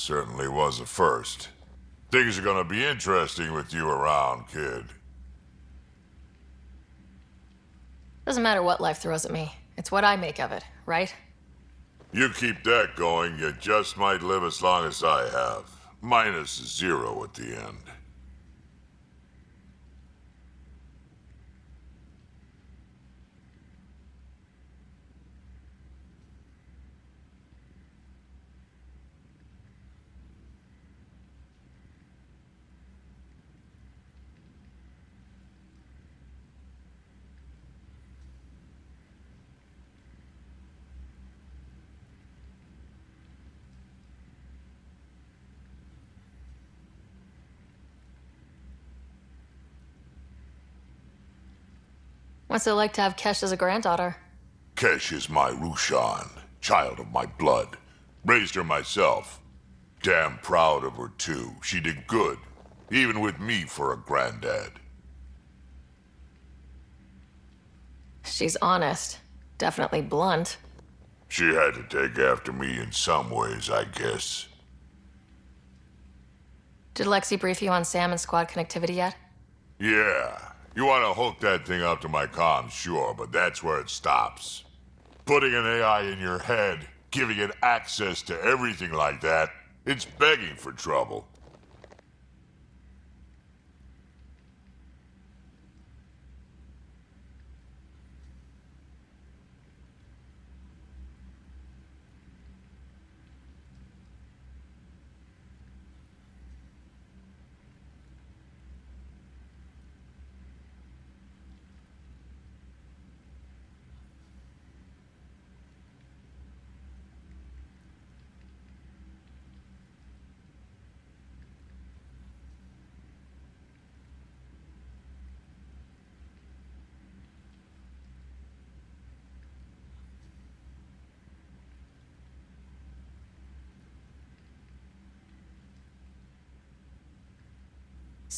certainly was a first. Things are gonna be interesting with you around, kid. Doesn't matter what life throws at me. It's what I make of it, right? You keep that going, you just might live as long as I have. Minus 0 at the end. What's it like to have Kesh as a granddaughter? Kesh is my Rushan, child of my blood. Raised her myself. Damn proud of her too. She did good, even with me for a granddad. She's honest. Definitely blunt. She had to take after me in some ways, I guess. Did Lexi brief you on Sam and squad connectivity yet? Yeah. You want to hook that thing up to my comms, sure, but that's where it stops. Putting an AI in your head, giving it access to everything like that, it's begging for trouble.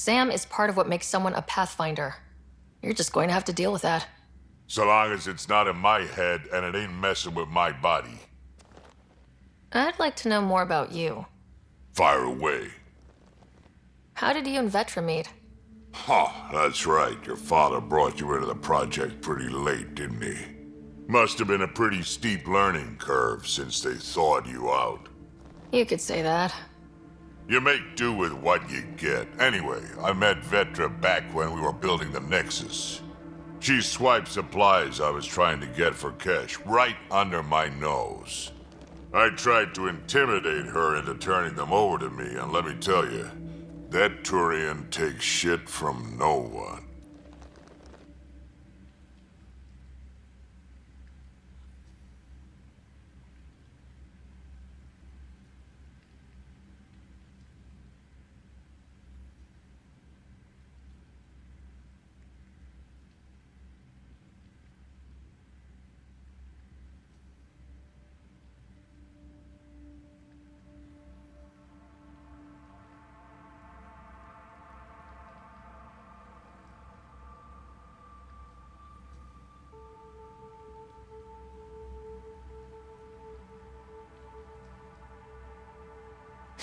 Sam is part of what makes someone a Pathfinder. You're just going to have to deal with that. So long as it's not in my head and it ain't messing with my body. I'd like to know more about you. Fire away. How did you and Vetra meet? Huh, that's right. Your father brought you into the project pretty late, didn't he? Must have been a pretty steep learning curve since they thawed you out. You could say that. You make do with what you get. Anyway, I met Vetra back when we were building the Nexus. She swiped supplies I was trying to get for Kesh right under my nose. I tried to intimidate her into turning them over to me, and let me tell you, that Turian takes shit from no one.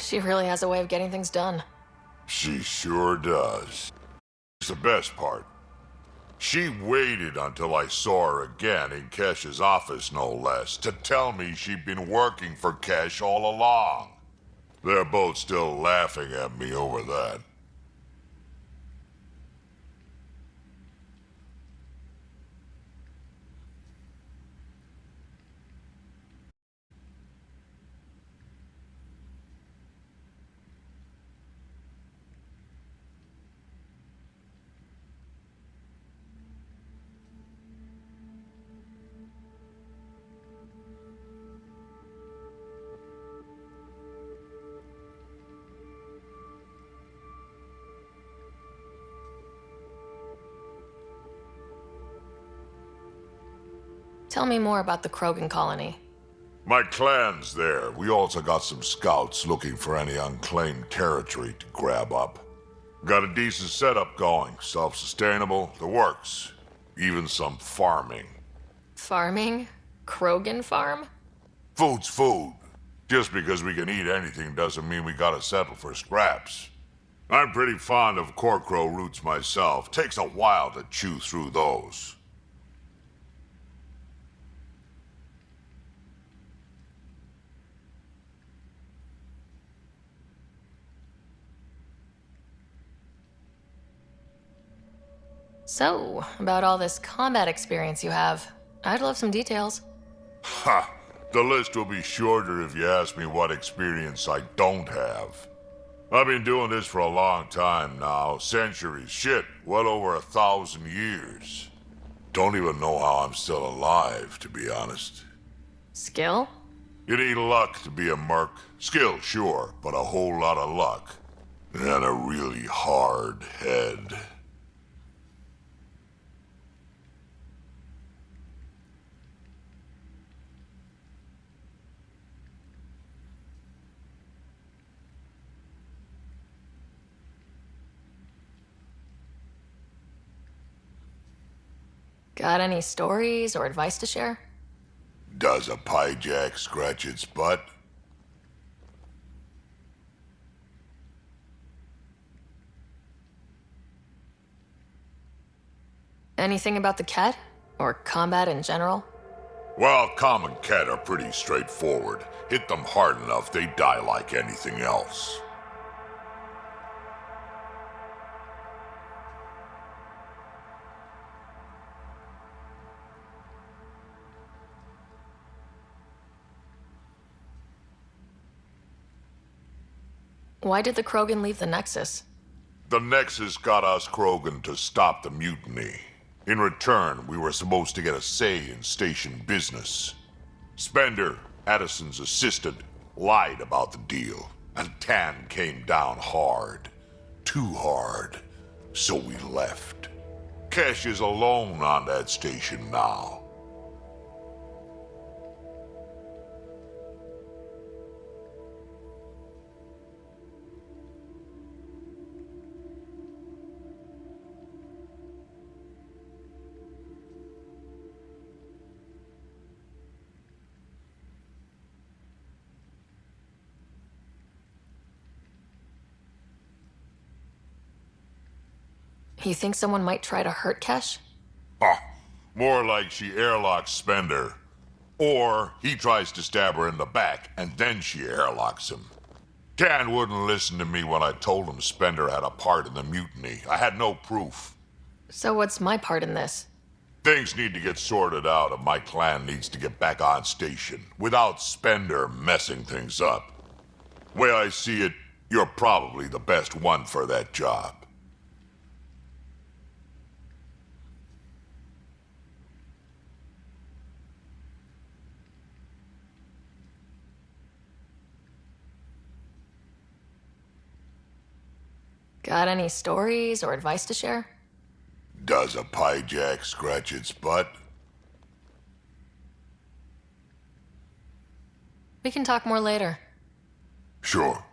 She really has a way of getting things done. She sure does. It's the best part. She waited until I saw her again in Kesh's office, no less, to tell me she'd been working for Kesh all along. They're both still laughing at me over that. Tell me more about the Krogan colony. My clan's there. We also got some scouts looking for any unclaimed territory to grab up. Got a decent setup going. Self-sustainable, the works. Even some farming. Farming? Krogan farm? Food's food. Just because we can eat anything doesn't mean we gotta settle for scraps. I'm pretty fond of corkrow roots myself. Takes a while to chew through those. So, about all this combat experience you have, I'd love some details. Ha! The list will be shorter if you ask me what experience I don't have. I've been doing this for a long time now. Centuries. Shit, well over 1,000 years. Don't even know how I'm still alive, to be honest. Skill? You need luck to be a merc. Skill, sure, but a whole lot of luck. And a really hard head. Got any stories or advice to share? Does a pie jack scratch its butt? Anything about the cat? Or combat in general? Well, common cat are pretty straightforward. Hit them hard enough, they die like anything else. Why did the Krogan leave the Nexus? The Nexus got us Krogan to stop the mutiny. In return, we were supposed to get a say in station business. Spender, Addison's assistant, lied about the deal, and Tan came down hard. Too hard. So we left. Kesh is alone on that station now. You think someone might try to hurt Kesh? Ah, more like she airlocks Spender. Or he tries to stab her in the back, and then she airlocks him. Tan wouldn't listen to me when I told him Spender had a part in the mutiny. I had no proof. So what's my part in this? Things need to get sorted out, and my clan needs to get back on station, without Spender messing things up. Way I see it, you're probably the best one for that job. Got any stories or advice to share? Does a pie jack scratch its butt? We can talk more later. Sure.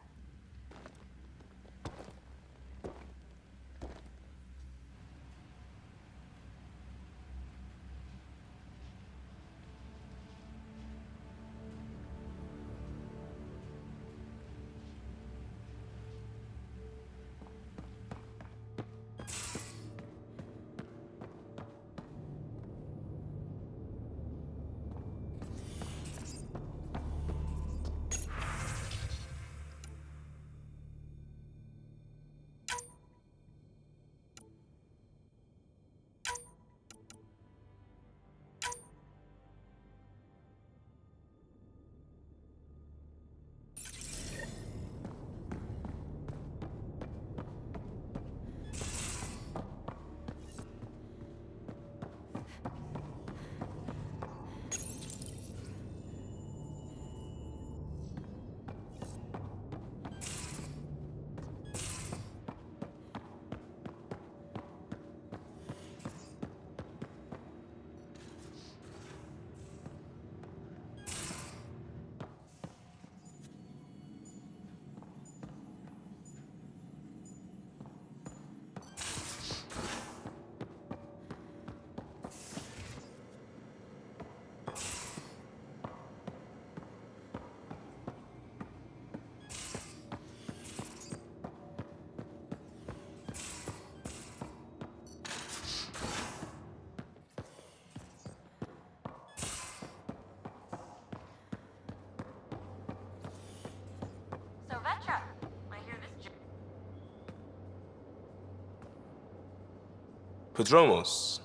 Prodromos.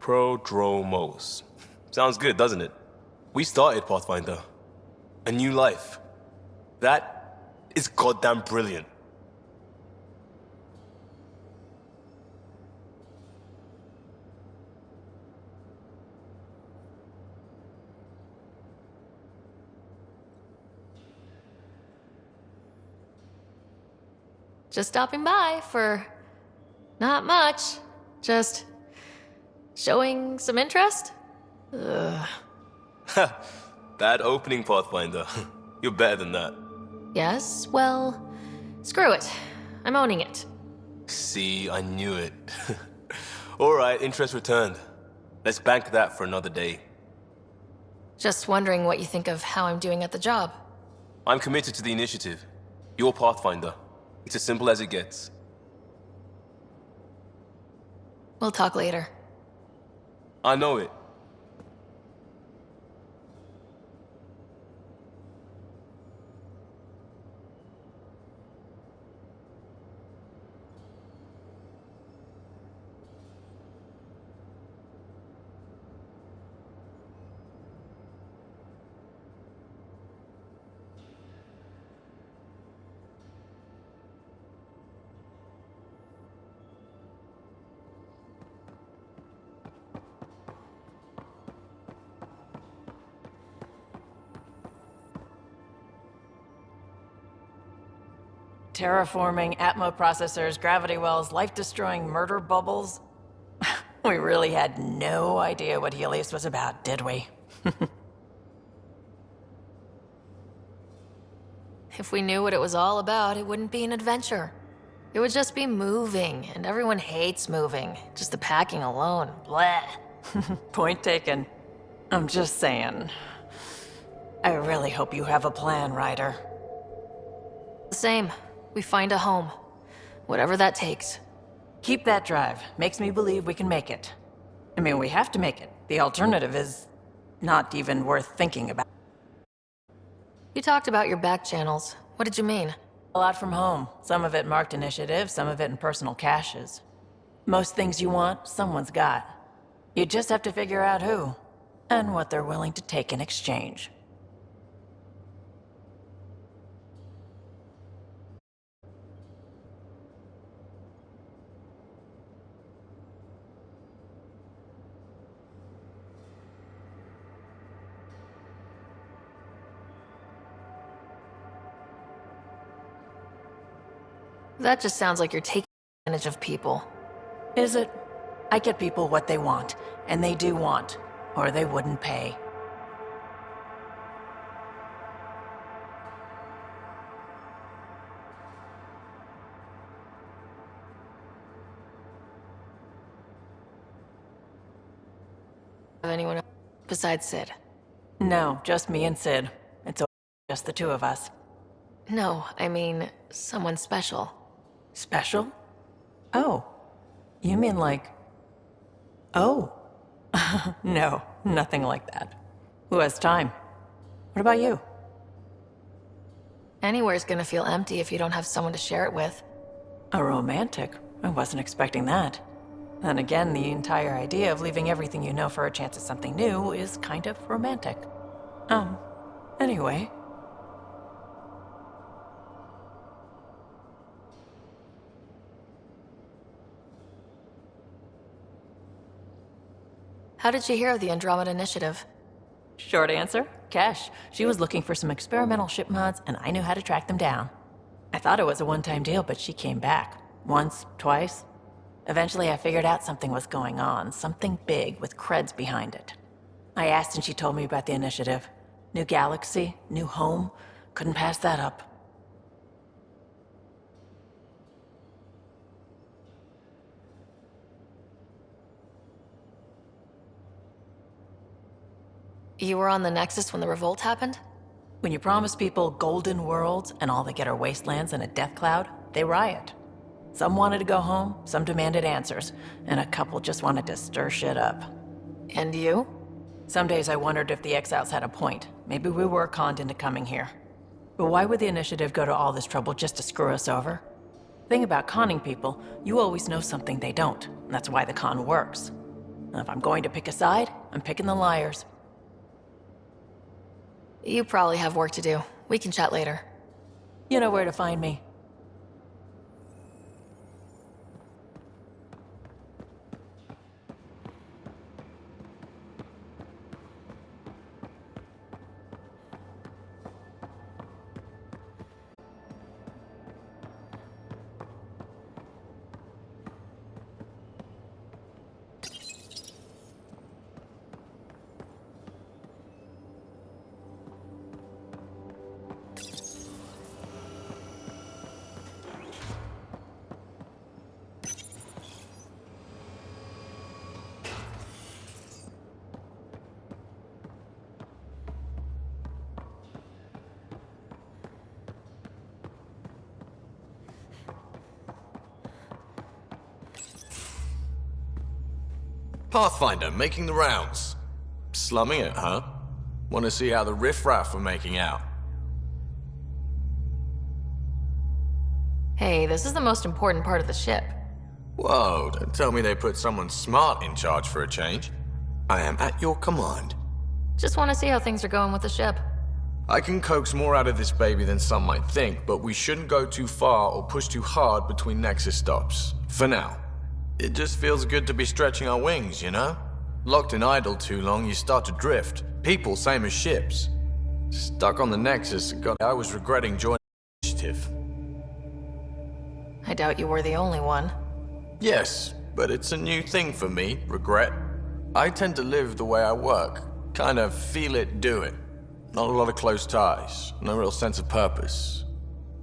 Prodromos. Sounds good, doesn't it? We started Pathfinder. A new life. That is goddamn brilliant. Just stopping by for not much. Just showing some interest? Ugh. Bad opening, Pathfinder. You're better than that. Yes, well, screw it. I'm owning it. See, I knew it. Alright, interest returned. Let's bank that for another day. Just wondering what you think of how I'm doing at the job. I'm committed to the initiative. You're Pathfinder. It's as simple as it gets. We'll talk later. I know it. Terraforming, Atmo processors, gravity wells, life-destroying murder bubbles. We really had no idea what Helios was about, did we? If we knew what it was all about, it wouldn't be an adventure. It would just be moving, and everyone hates moving. Just the packing alone, bleh. Point taken. I'm just saying. I really hope you have a plan, Ryder. The same. We find a home. Whatever that takes. Keep that drive. Makes me believe we can make it. I mean, we have to make it. The alternative is not even worth thinking about. You talked about your back channels. What did you mean? A lot from home. Some of it marked initiative, some of it in personal caches. Most things you want, someone's got. You just have to figure out who, and what they're willing to take in exchange. That just sounds like you're taking advantage of people. Is it? I get people what they want, and they do want, or they wouldn't pay. Have anyone else besides Sid? No, just me and Sid. It's just the two of us. No, I mean someone special. Special? Oh. You mean like... Oh. No, nothing like that. Who has time? What about you? Anywhere's gonna feel empty if you don't have someone to share it with. A romantic? I wasn't expecting that. Then again, the entire idea of leaving everything you know for a chance at something new is kind of romantic. Anyway. How did you hear of the Andromeda Initiative? Short answer, Cash. She was looking for some experimental ship mods, and I knew how to track them down. I thought it was a one-time deal, but she came back. Once, twice. Eventually, I figured out something was going on, something big with creds behind it. I asked and she told me about the initiative. New galaxy, new home. Couldn't pass that up. You were on the Nexus when the revolt happened? When you promise people golden worlds and all they get are wastelands and a death cloud, they riot. Some wanted to go home, some demanded answers, and a couple just wanted to stir shit up. And you? Some days I wondered if the exiles had a point. Maybe we were conned into coming here. But why would the initiative go to all this trouble just to screw us over? Thing about conning people, you always know something they don't. And that's why the con works. And if I'm going to pick a side, I'm picking the liars. You probably have work to do. We can chat later. You know where to find me. Pathfinder, making the rounds. Slumming it, huh? Want to see how the riffraff are making out? Hey, this is the most important part of the ship. Whoa, don't tell me they put someone smart in charge for a change. I am at your command. Just want to see how things are going with the ship. I can coax more out of this baby than some might think, but we shouldn't go too far or push too hard between Nexus stops. For now. It just feels good to be stretching our wings, you know? Locked in idle too long, you start to drift. People, same as ships. Stuck on the Nexus, God, I was regretting joining the initiative. I doubt you were the only one. Yes, but it's a new thing for me, regret. I tend to live the way I work. Kind of feel it, do it. Not a lot of close ties, no real sense of purpose.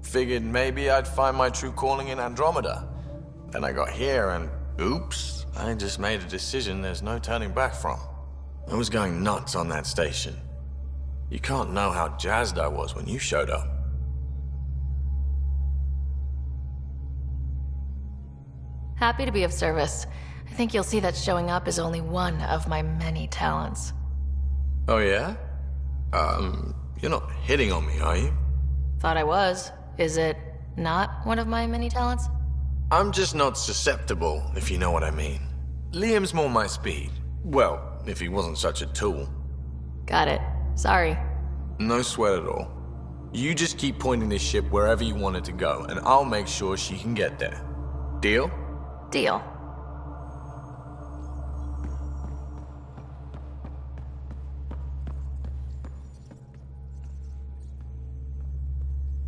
Figured maybe I'd find my true calling in Andromeda. Then I got here and oops, I just made a decision there's no turning back from. I was going nuts on that station. You can't know how jazzed I was when you showed up. Happy to be of service. I think you'll see that showing up is only one of my many talents. Oh yeah? You're not hitting on me, are you? Thought I was. Is it not one of my many talents? I'm just not susceptible, if you know what I mean. Liam's more my speed. Well, if he wasn't such a tool. Got it. Sorry. No sweat at all. You just keep pointing this ship wherever you want it to go, and I'll make sure she can get there. Deal? Deal.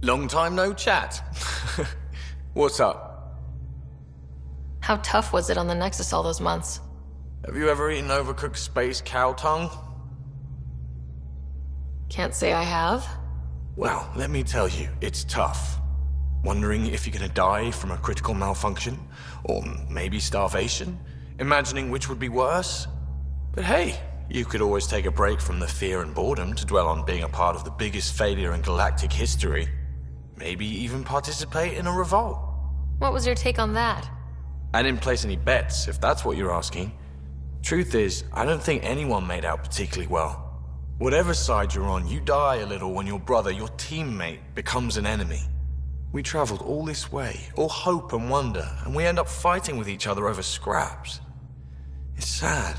Long time no chat. What's up? How tough was it on the Nexus all those months? Have you ever eaten overcooked space cow tongue? Can't say I have. Well, let me tell you, it's tough. Wondering if you're gonna die from a critical malfunction? Or maybe starvation? Imagining which would be worse? But hey, you could always take a break from the fear and boredom to dwell on being a part of the biggest failure in galactic history. Maybe even participate in a revolt. What was your take on that? I didn't place any bets, if that's what you're asking. Truth is, I don't think anyone made out particularly well. Whatever side you're on, you die a little when your brother, your teammate, becomes an enemy. We traveled all this way, all hope and wonder, and we end up fighting with each other over scraps. It's sad.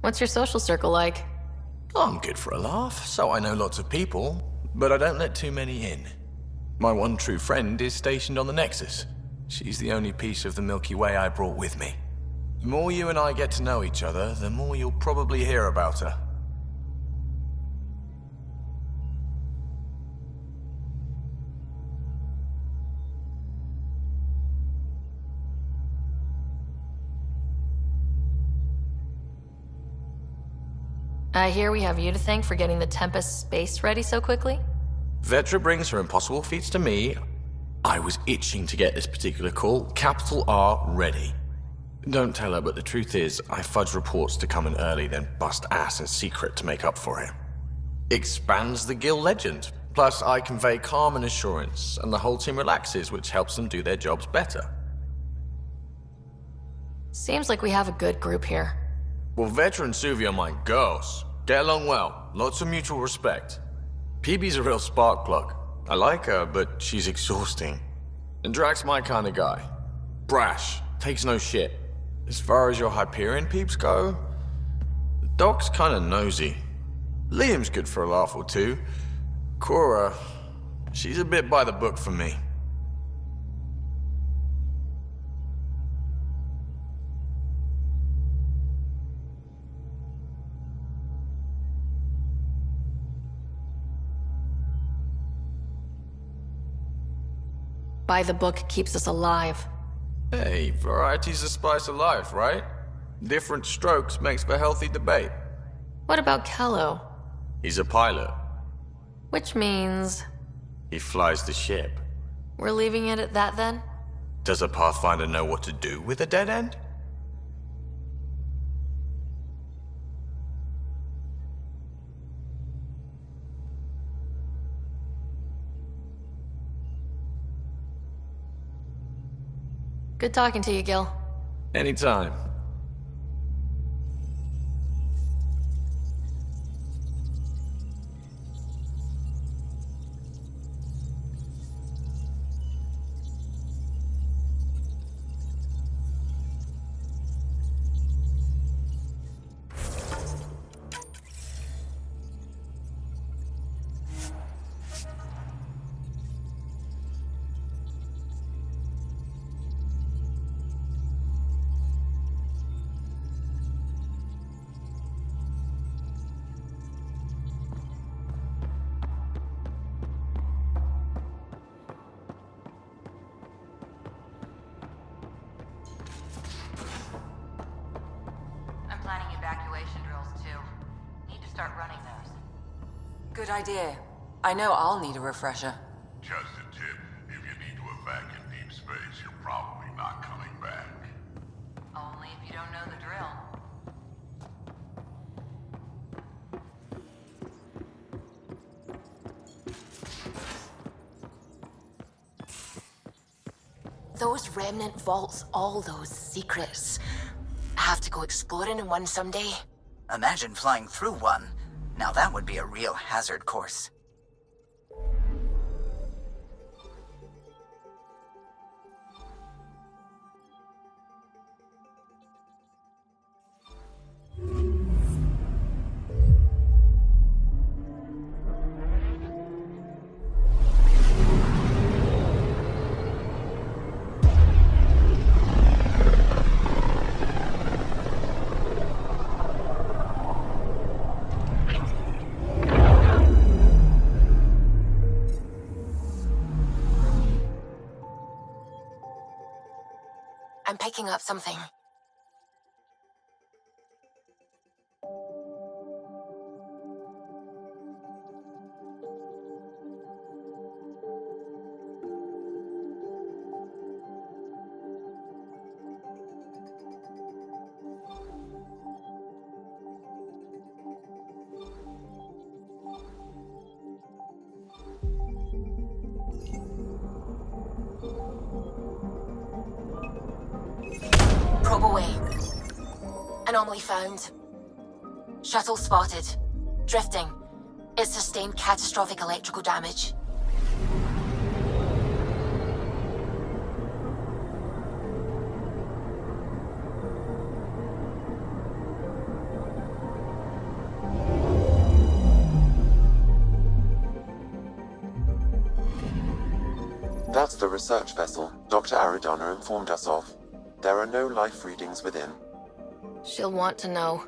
What's your social circle like? I'm good for a laugh, so I know lots of people, but I don't let too many in. My one true friend is stationed on the Nexus. She's the only piece of the Milky Way I brought with me. The more you and I get to know each other, the more you'll probably hear about her. I hear we have you to thank for getting the Tempest space ready so quickly? Vetra brings her impossible feats to me. I was itching to get this particular call, capital R, ready. Don't tell her, but the truth is, I fudge reports to come in early, then bust ass in secret to make up for it. Expands the guild legend. Plus, I convey calm and assurance, and the whole team relaxes, which helps them do their jobs better. Seems like we have a good group here. Well, Vetra and Suvi are my girls. Get along well. Lots of mutual respect. PB's a real spark plug. I like her, but she's exhausting. And Drax's my kind of guy. Brash, takes no shit. As far as your Hyperion peeps go, the Doc's kind of nosy. Liam's good for a laugh or two. Cora, she's a bit by the book for me. By the book keeps us alive. Hey, variety's the spice of life, right? Different strokes makes for healthy debate. What about Kello? He's a pilot. Which means He flies the ship. we're leaving it at that then? Does a Pathfinder know what to do with a dead end? Good talking to you, Gil. Anytime. I'm planning evacuation drills too. Need to start running those. Good idea. I know I'll need a refresher. Just a tip. If you need to evac in deep space, you're probably not coming back. Only if you don't know the drill. Those remnant vaults, all those secrets. I have to go exploring in one someday. Imagine flying through one. Now that would be a real hazard course. I'm picking up something. Probe away. Anomaly found. Shuttle spotted. Drifting. It sustained catastrophic electrical damage. That's the research vessel Dr. Aridana informed us of. There are no life readings within. She'll want to know.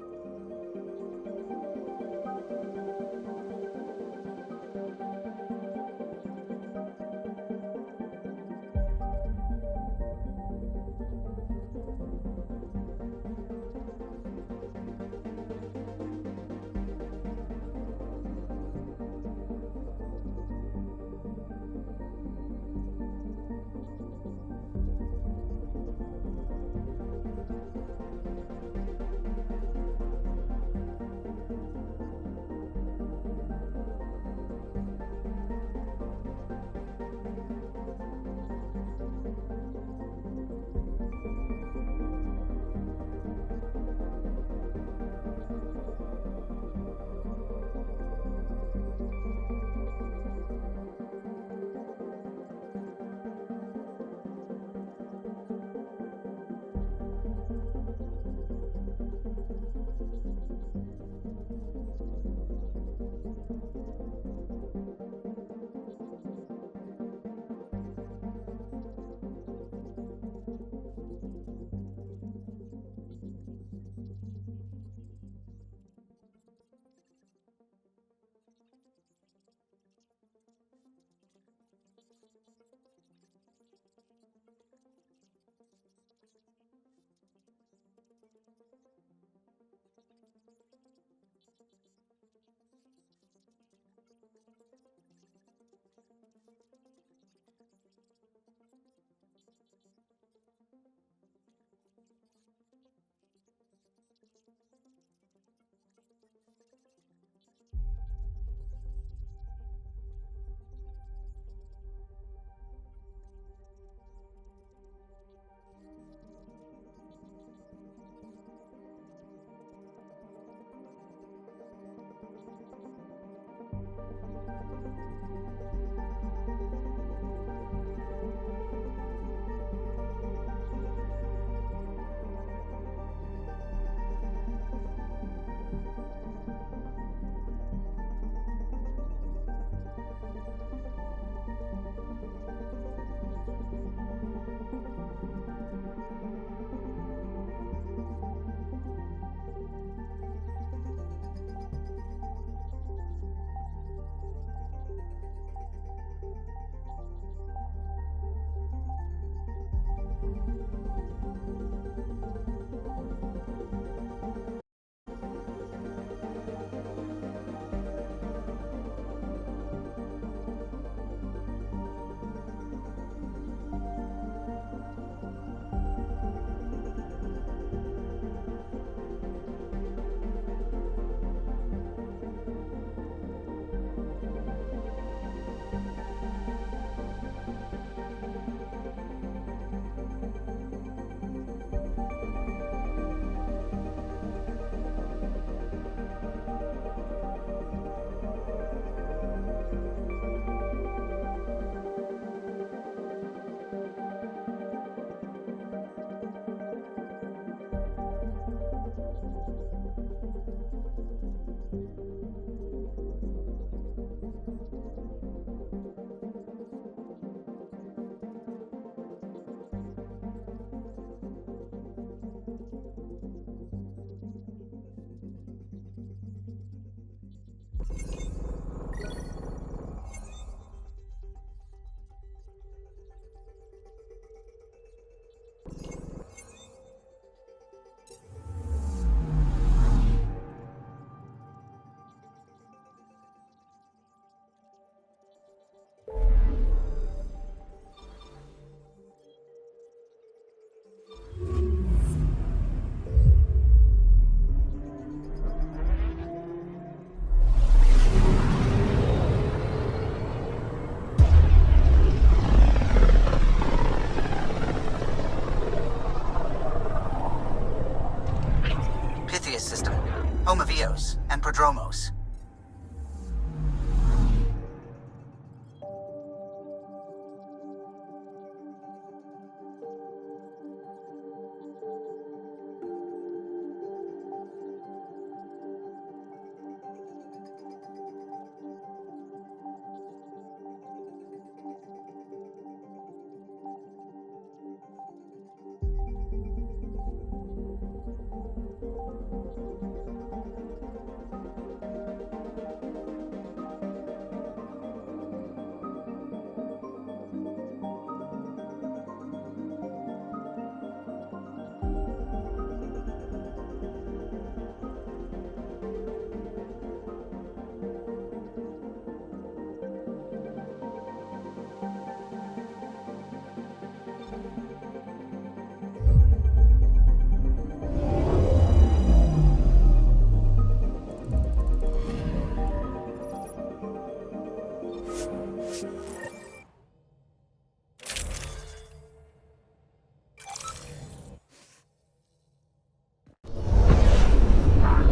Nomos.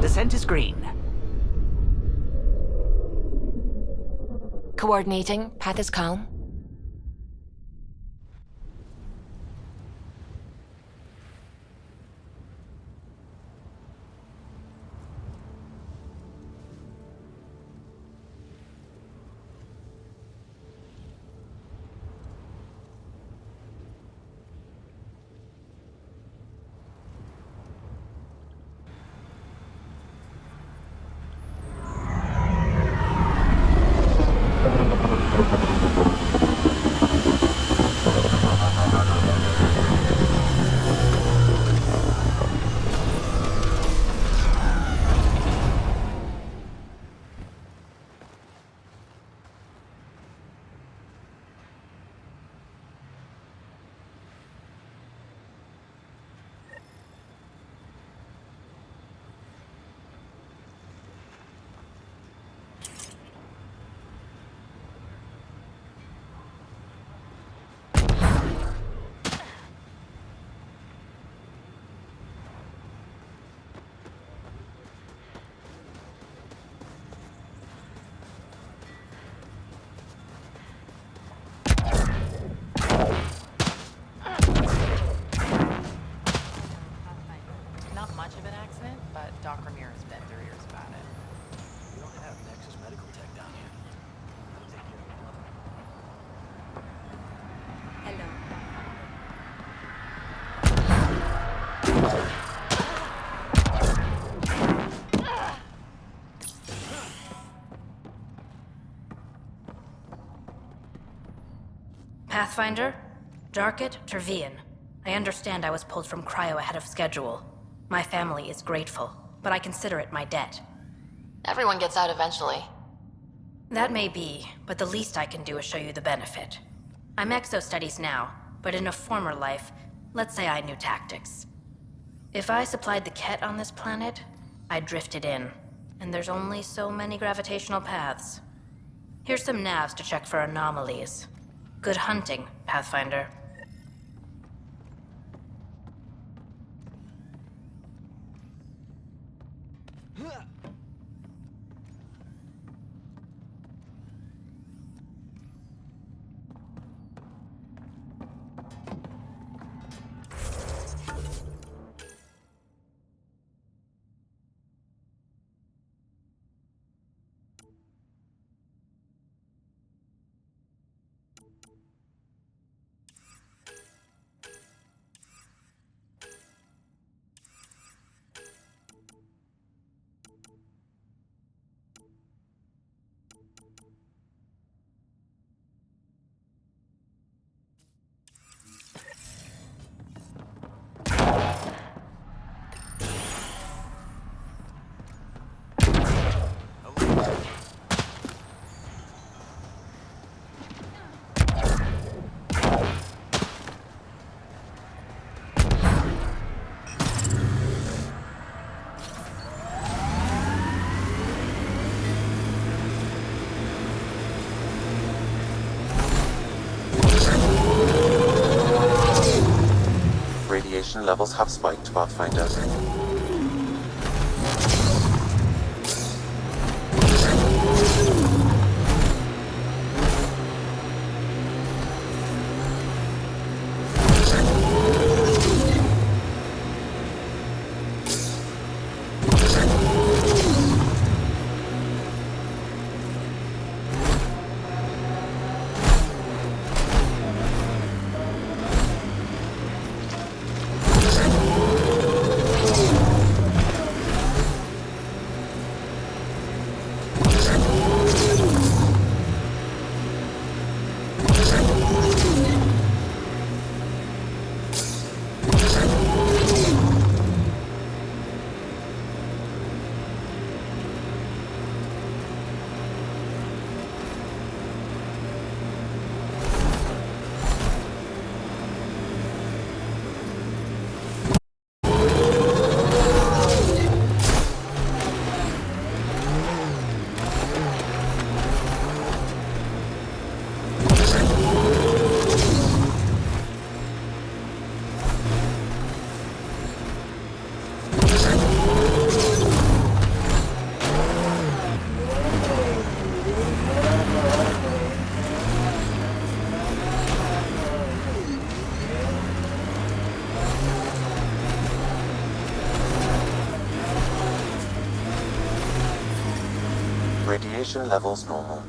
Descent is green. Coordinating. Path is calm. Not much of an accident, but Doc Ramirez bent their ears about it. We don't have Nexus medical tech down here. Gotta take care of it. Hello. Pathfinder? Darket, Tervian. I understand I was pulled from cryo ahead of schedule. My family is grateful, but I consider it my debt. Everyone gets out eventually. That may be, but the least I can do is show you the benefit. I'm exo-studies now, but in a former life, let's say I knew tactics. If I supplied the Ket on this planet, I drifted in, and there's only so many gravitational paths. Here's some navs to check for anomalies. Good hunting, Pathfinder. Radiation levels have spiked, Pathfinder. Radiation levels normal.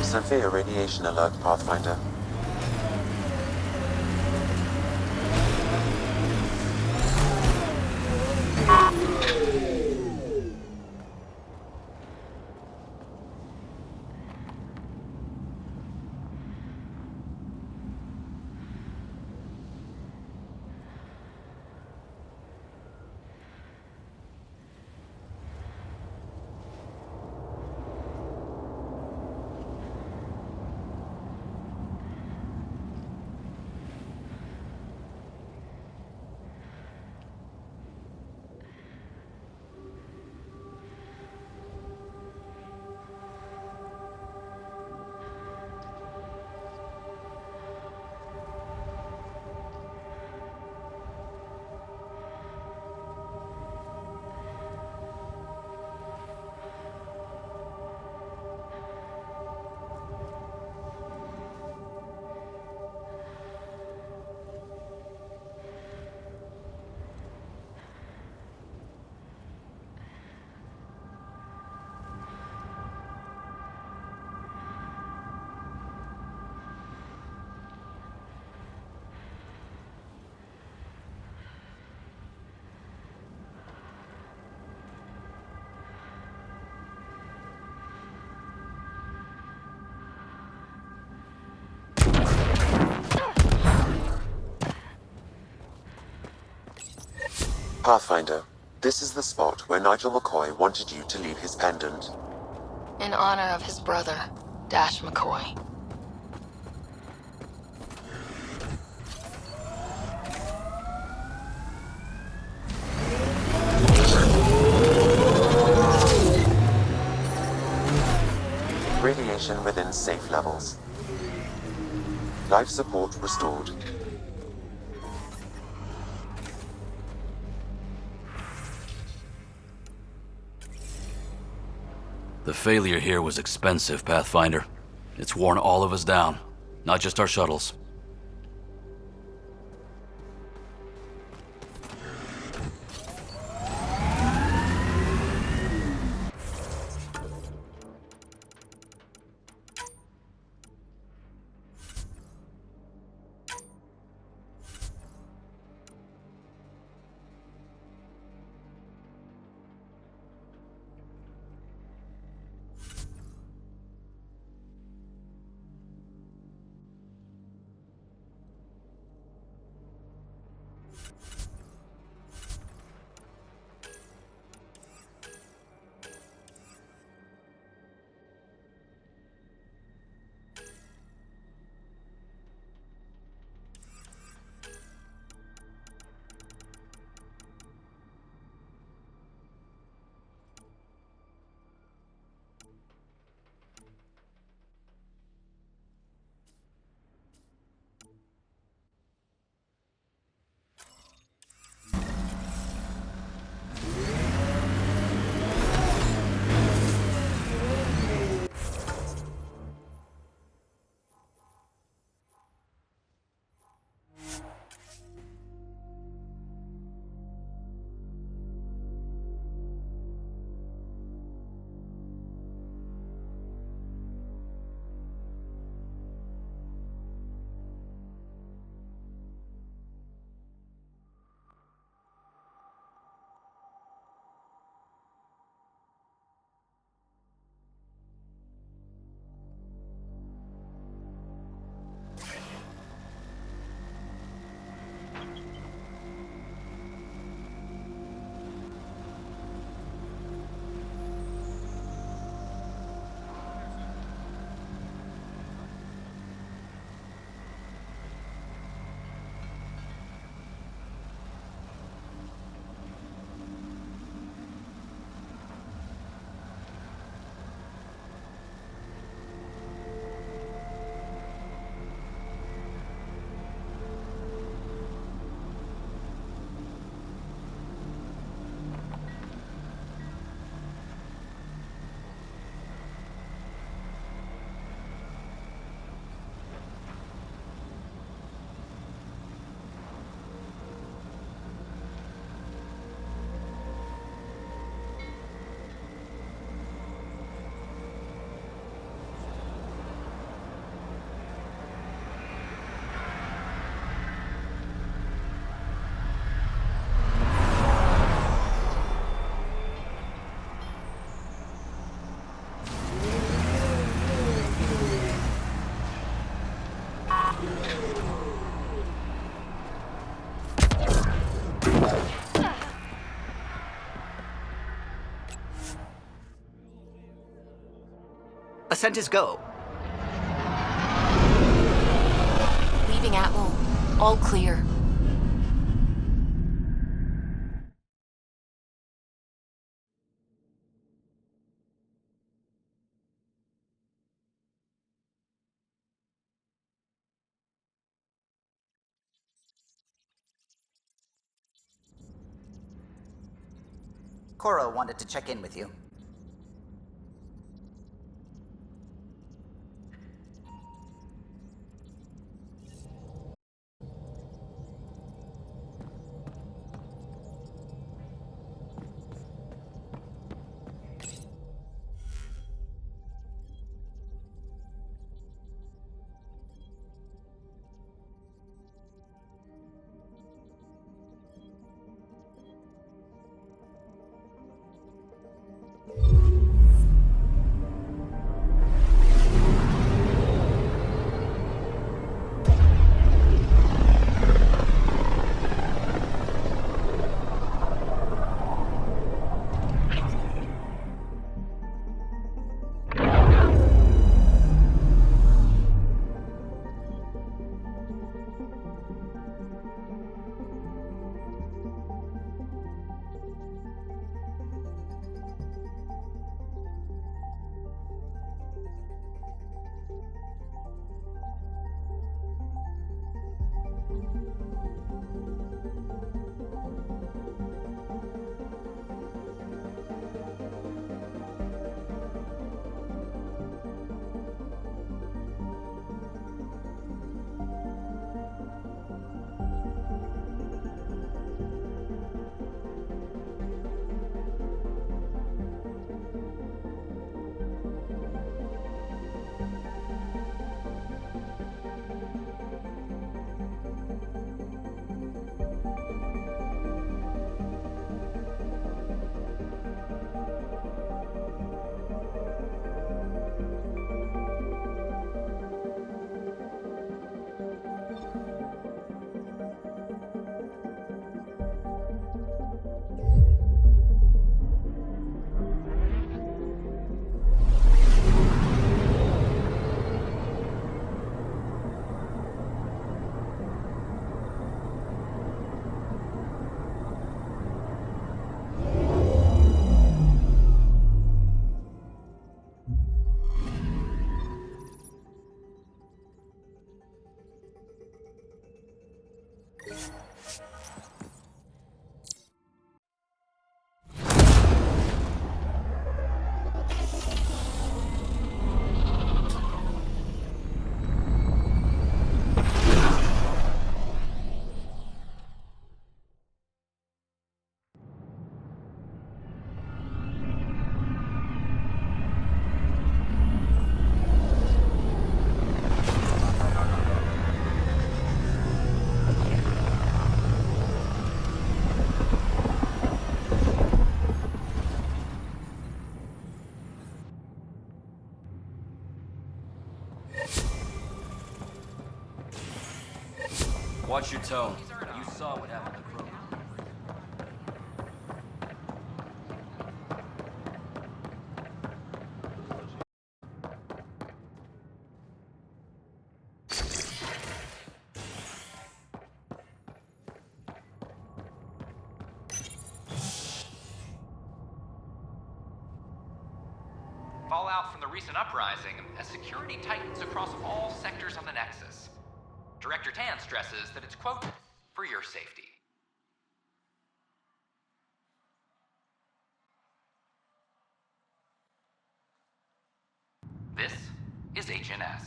Severe radiation alert, Pathfinder. Pathfinder, this is the spot where Nigel McCoy wanted you to leave his pendant. In honor of his brother, Dash McCoy. Radiation within safe levels. Life support restored. The failure here was expensive, Pathfinder. It's worn all of us down, not just our shuttles. Ascent is go. Leaving Atmo. All clear. Cora wanted to check in with you. Watch your tone. You saw what happened to Crow. Fallout from the recent uprising as security tightens across all sectors on the Nexus. Director Tan stresses that it's, quote, for your safety. This is HNS.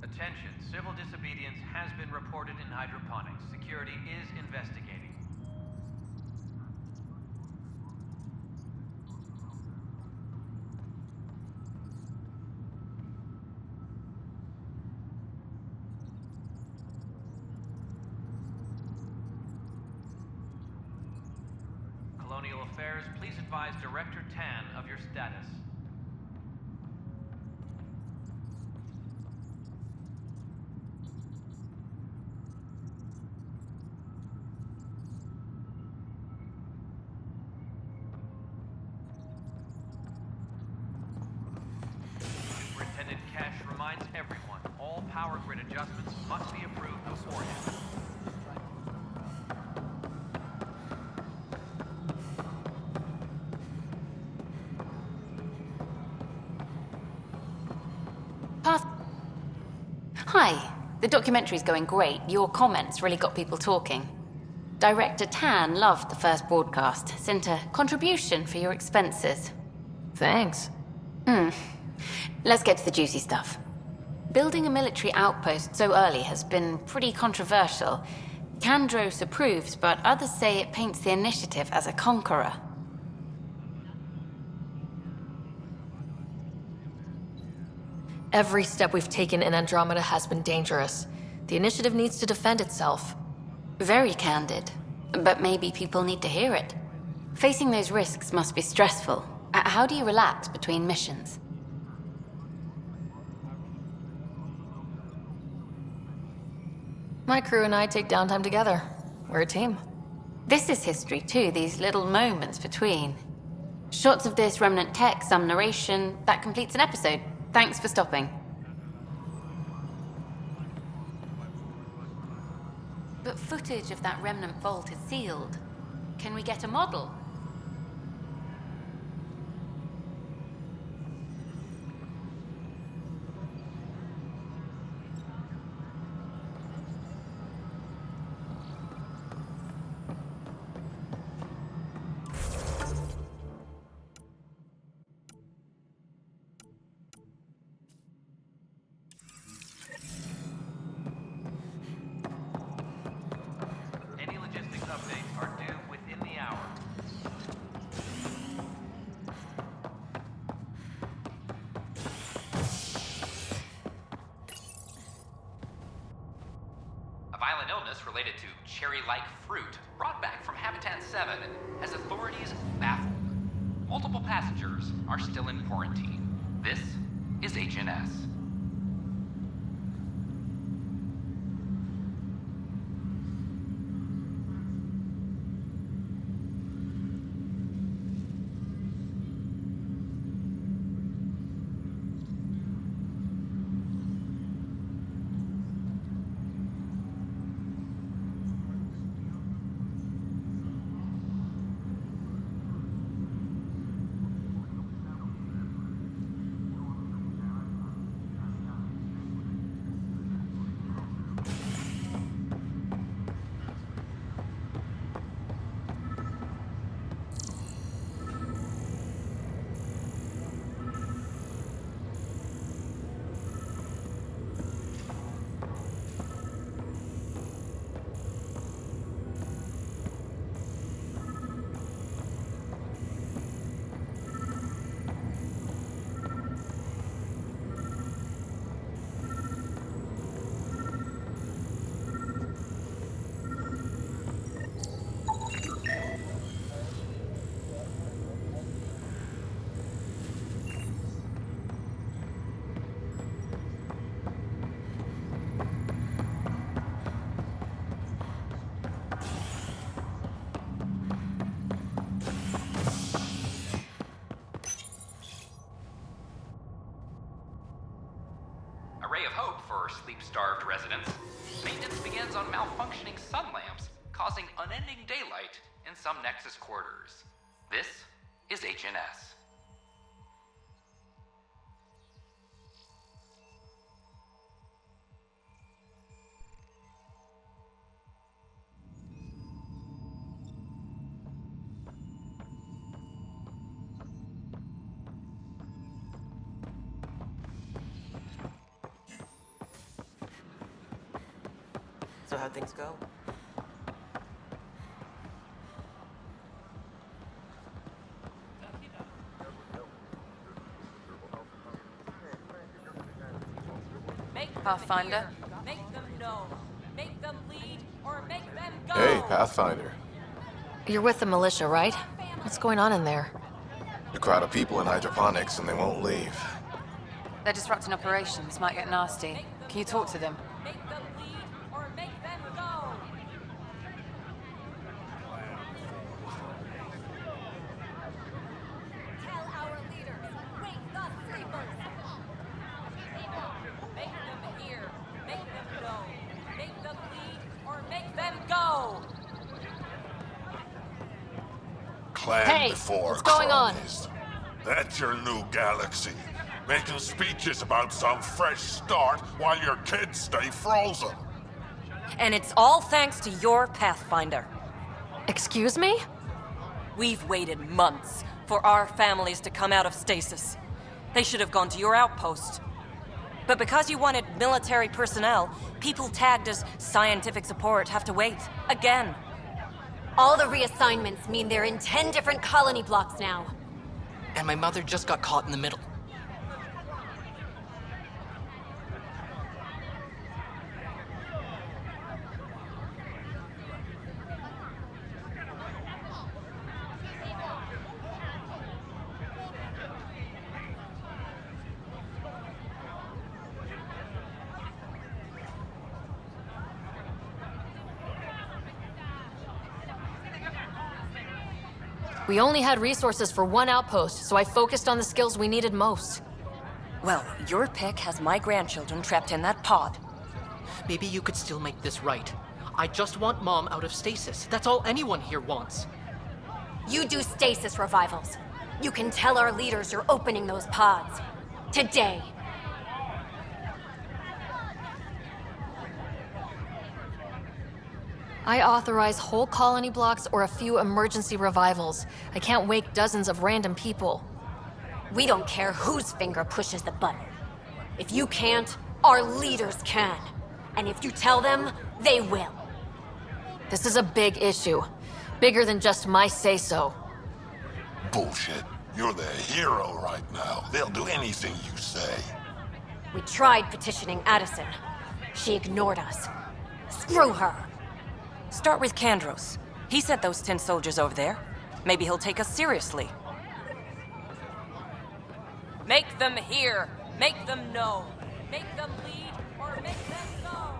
Attention, civil disobedience has been reported in hydroponics. Security is investigating. Colonial Affairs, please advise Director Tan of your status. reminds everyone, all power grid adjustments must be approved beforehand. Hi. The documentary's going great. Your comments really got people talking. Director Tan loved the first broadcast. Sent a contribution for your expenses. Thanks. Let's get to the juicy stuff. Building a military outpost so early has been pretty controversial. Kandros approves, but others say it paints the initiative as a conqueror. Every step we've taken in Andromeda has been dangerous. The initiative needs to defend itself. Very candid. But maybe people need to hear it. Facing those risks must be stressful. How do you relax between missions? My crew and I take downtime together. We're a team. This is history too, these little moments between. Shots of this remnant tech, some narration, that completes an episode. Thanks for stopping. But footage of that remnant vault is sealed. Can we get a model? Any logistics updates are due within the hour. A violent illness related to cherry-like fruit brought back from Pt7 has authorities baffled. Multiple passengers are still in quarantine. This is HNS. Ray of hope for sleep-starved residents. Maintenance begins on malfunctioning sun lamps, causing unending daylight in some Nexus quarters. This is HNS. So how'd things go? Pathfinder. Make them know. Make them lead or make them go. Hey, Pathfinder. You're with the militia, right? What's going on in there? A crowd of people in hydroponics and they won't leave. They're disrupting operations. Might get nasty. Can you talk to them? Make them lead or make them go. Tell our leaders, wake the sleepers. clan Hey, before, what's going on? cronies. That's your new galaxy. Making speeches about some fresh start while your kids stay frozen. And it's all thanks to your Pathfinder. Excuse me? We've waited months for our families to come out of stasis. They should have gone to your outpost. But because you wanted military personnel, people tagged as scientific support have to wait. Again. All the reassignments mean they're in 10 different colony blocks now. And my mother just got caught in the middle. We only had resources for one outpost, so I focused on the skills we needed most. Well, your pick has my grandchildren trapped in that pod. Maybe you could still make this right. I just want Mom out of stasis. That's all anyone here wants. You do stasis revivals. You can tell our leaders you're opening those pods. Today. I authorize whole colony blocks or a few emergency revivals. I can't wake dozens of random people. We don't care whose finger pushes the button. If you can't, our leaders can. And if you tell them, they will. This is a big issue. Bigger than just my say-so. Bullshit. You're the hero right now. They'll do anything you say. We tried petitioning Addison. She ignored us. Screw her. Start with Kandros. He sent those 10 soldiers over there. Maybe he'll take us seriously. Make them hear. Make them know. Make them lead or make them go.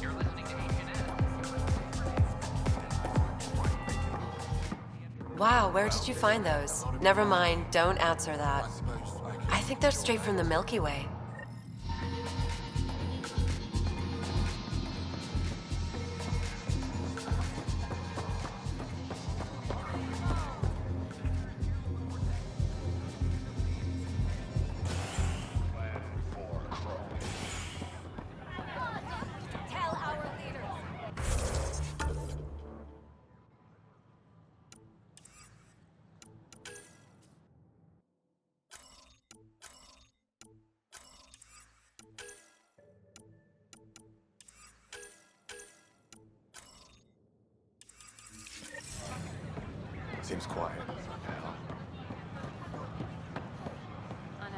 You're listening to HNS. Wow, where did you find those? Never mind, don't answer that. I think they're straight from the Milky Way. Seems quiet. I know.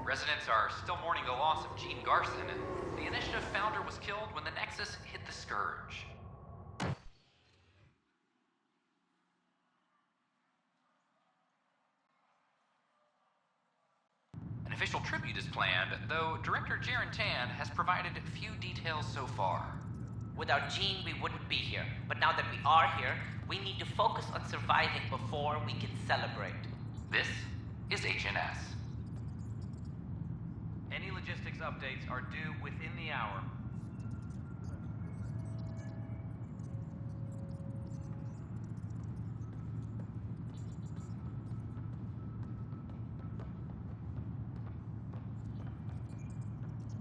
Residents are still mourning the loss of Gene Garson, and the initiative founder was killed when the Nexus hit the Scourge. An official tribute is planned, though Director Jaren Tan has provided few details so far. Without Gene, we wouldn't be here. But now that we are here, we need to focus on surviving before we can celebrate. This is HNS. Any logistics updates are due within the hour.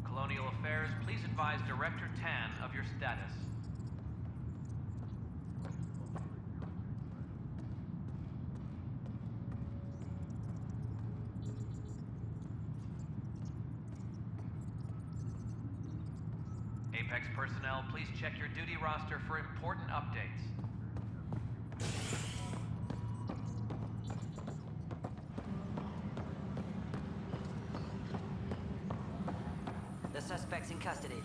Colonial Affairs, please advise Director Tan of your status. Apex personnel, please check your duty roster for important updates. The suspect's in custody.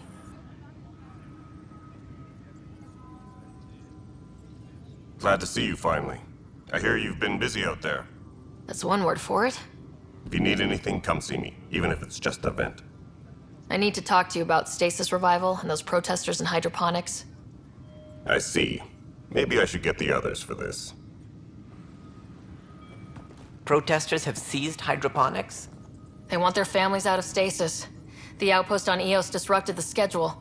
Glad to see you finally. I hear you've been busy out there. That's one word for it. If you need anything, come see me, even if it's just a vent. I need to talk to you about stasis revival and those protesters in hydroponics. I see. Maybe I should get the others for this. Protesters have seized hydroponics? They want their families out of stasis. The outpost on Eos disrupted the schedule.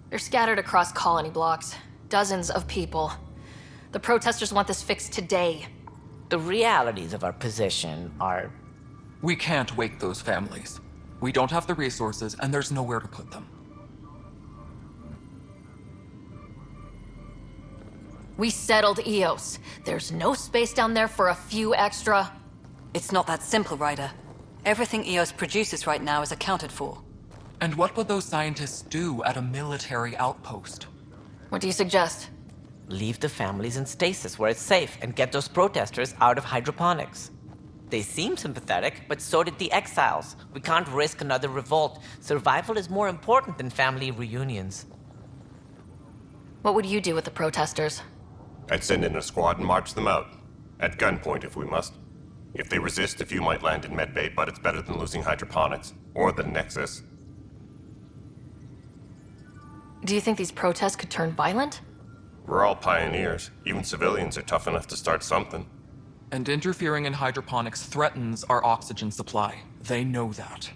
They're scattered across colony blocks. Dozens of people. The protesters want this fixed today. The realities of our position are... We can't wake those families. We don't have the resources, and there's nowhere to put them. We settled Eos. There's no space down there for a few extra... It's not that simple, Ryder. Everything Eos produces right now is accounted for. And what would those scientists do at a military outpost? What do you suggest? Leave the families in stasis where it's safe and get those protesters out of hydroponics. They seem sympathetic, but so did the exiles. We can't risk another revolt. Survival is more important than family reunions. What would you do with the protesters? I'd send in a squad and march them out. At gunpoint if we must. If they resist, a few might land in medbay, but it's better than losing hydroponics. Or the Nexus. Do you think these protests could turn violent? We're all pioneers. Even civilians are tough enough to start something. And interfering in hydroponics threatens our oxygen supply. They know that.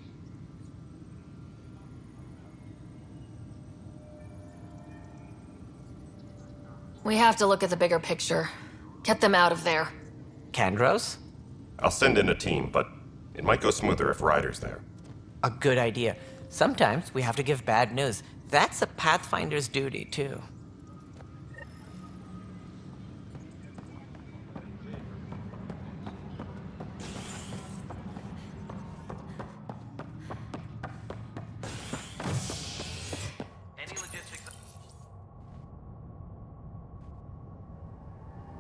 We have to look at the bigger picture. Get them out of there. Kandros? I'll send in a team, but it might go smoother if Ryder's there. A good idea. Sometimes we have to give bad news. That's a Pathfinder's duty, too.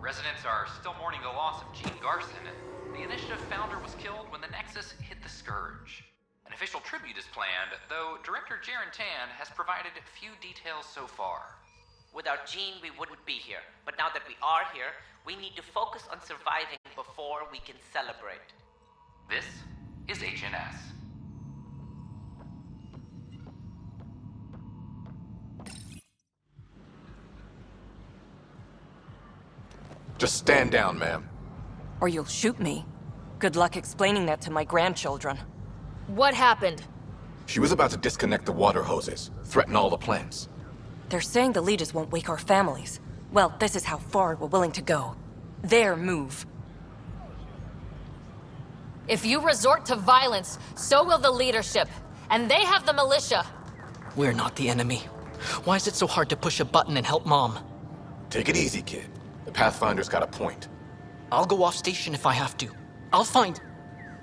Residents are still mourning the loss of Gene Garson. The initiative founder was killed when the Nexus hit the Scourge. An official tribute is planned, though Director Jaren Tan has provided few details so far. Without Gene, we wouldn't be here. But now that we are here, we need to focus on surviving before we can celebrate. This is HNS. Just stand down, ma'am. Or you'll shoot me. Good luck explaining that to my grandchildren. What happened? She was about to disconnect the water hoses, threaten all the plants. They're saying the leaders won't wake our families. Well, this is how far we're willing to go. Their move. If you resort to violence, so will the leadership. And they have the militia. We're not the enemy. Why is it so hard to push a button and help Mom? Take it easy, kid. The Pathfinder's got a point. I'll go off station if I have to. I'll find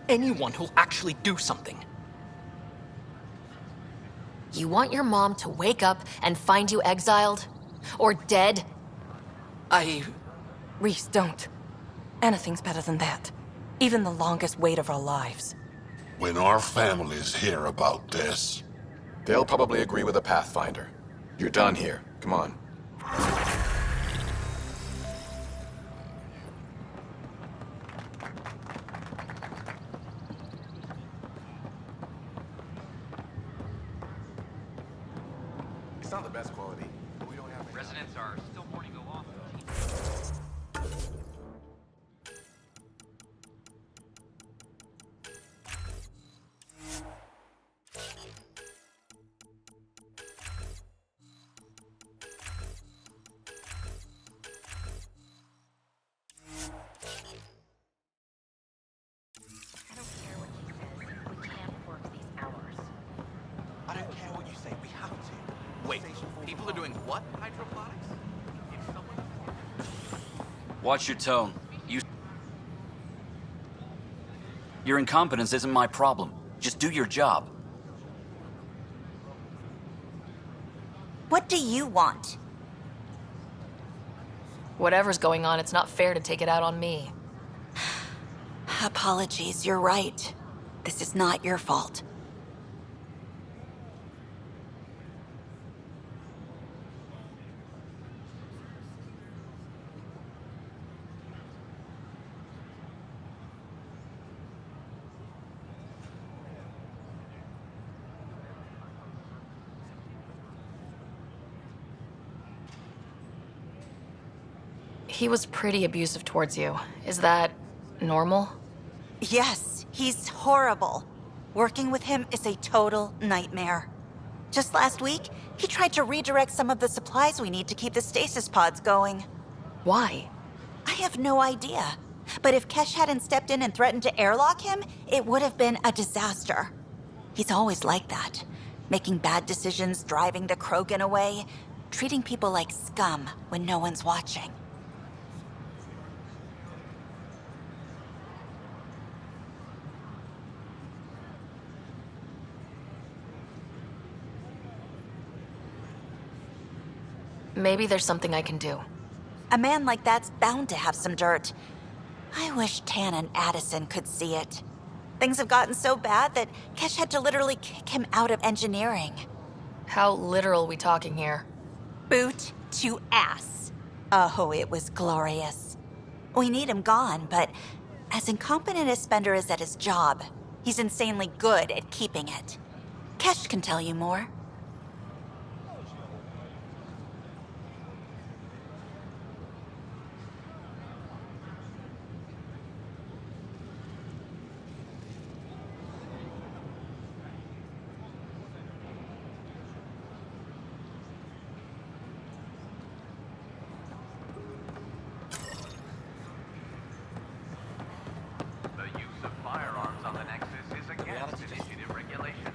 anyone who'll actually do something. You want your mom to wake up and find you exiled? Or dead? Reese, don't. Anything's better than that. Even the longest wait of our lives. When our families hear about this... They'll probably agree with the Pathfinder. You're done here. Come on. It's not the best quality, but we don't have any. Residents are still mourning the loss of I don't care what you say, we have to. Wait, people are doing what? Hydroponics? Watch your tone. Your incompetence isn't my problem. Just do your job. What do you want? Whatever's going on, it's not fair to take it out on me. Apologies, you're right. This is not your fault. He was pretty abusive towards you. Is that normal? Yes, he's horrible. Working with him is a total nightmare. Just last week, he tried to redirect some of the supplies we need to keep the stasis pods going. Why? I have no idea. But if Kesh hadn't stepped in and threatened to airlock him, it would have been a disaster. He's always like that. Making bad decisions, driving the Krogan away, treating people like scum when no one's watching. Maybe there's something I can do. A man like that's bound to have some dirt. I wish Tan and Addison could see it. Things have gotten so bad that Kesh had to literally kick him out of engineering. How literal we talking here? Boot to ass. Oh, it was glorious. We need him gone, but as incompetent as Spender is at his job, he's insanely good at keeping it. Kesh can tell you more. The use of firearms on the Nexus is against initiative regulations.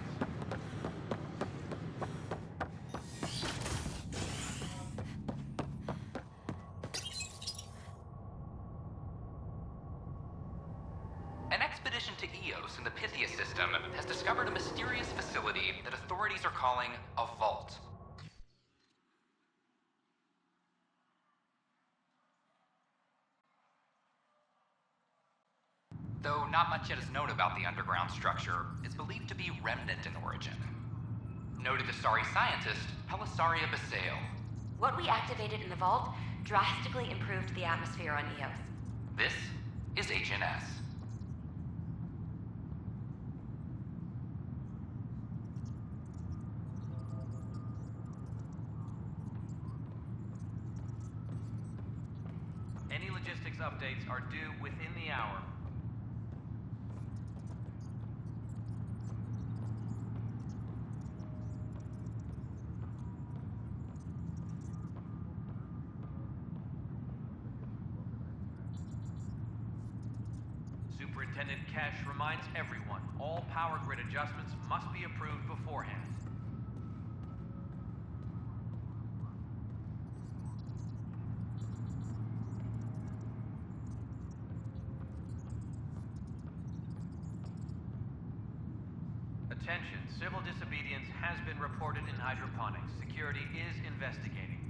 An expedition to Eos in the Pythia system has discovered a mysterious facility that authorities are calling a vault. Though not much yet is known about the underground structure, it's believed to be remnant in origin. Noted Asari scientist Pelisaria Basale. What we activated in the vault drastically improved the atmosphere on Eos. This is HNS. Any logistics updates are due within the hour. Superintendent Kesh reminds everyone all power grid adjustments must be approved beforehand. Attention, civil disobedience has been reported in hydroponics. Security is investigating.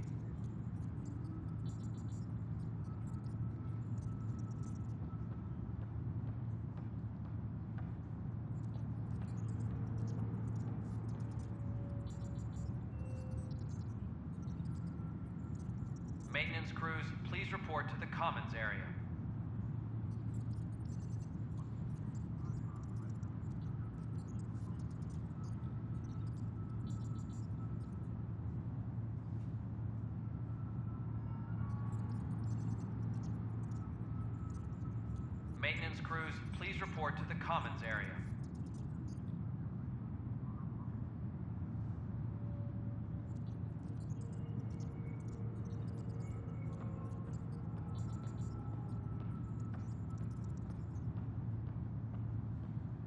Maintenance crews, please report to the commons area. Maintenance crews, please report to the commons area.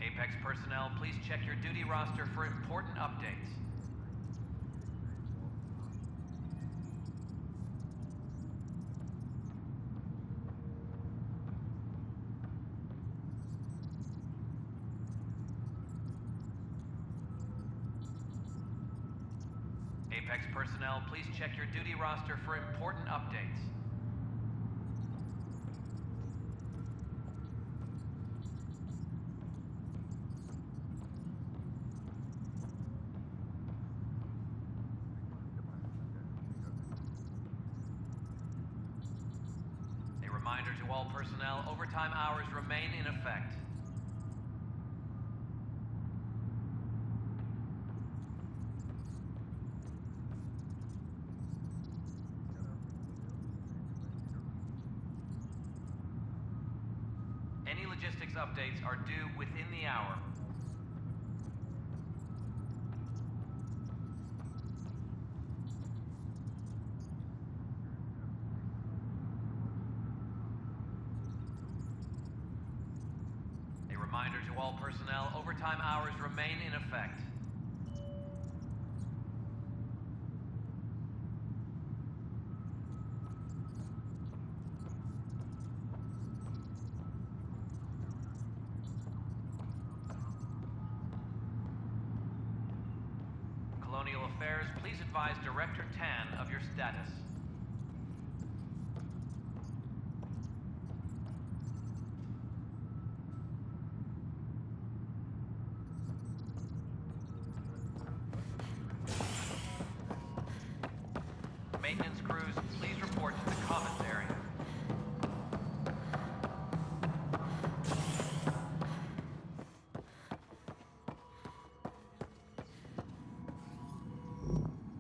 Apex personnel, please check your duty roster for important updates. Apex personnel, please check your duty roster for important updates. A reminder to all personnel, overtime hours remain in effect. Any logistics updates are due within the hour. A reminder to all personnel, overtime hours remain in effect. Colonial Affairs, please advise Director Tan of your status. Maintenance crews, please report to the commons area.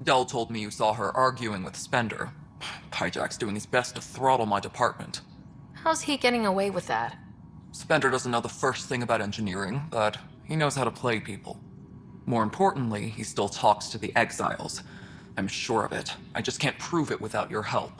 Dell told me you saw her arguing with Spender. Hijack's doing his best to throttle my department. How's he getting away with that? Spender doesn't know the first thing about engineering, but he knows how to play people. More importantly, he still talks to the exiles. I'm sure of it. I just can't prove it without your help.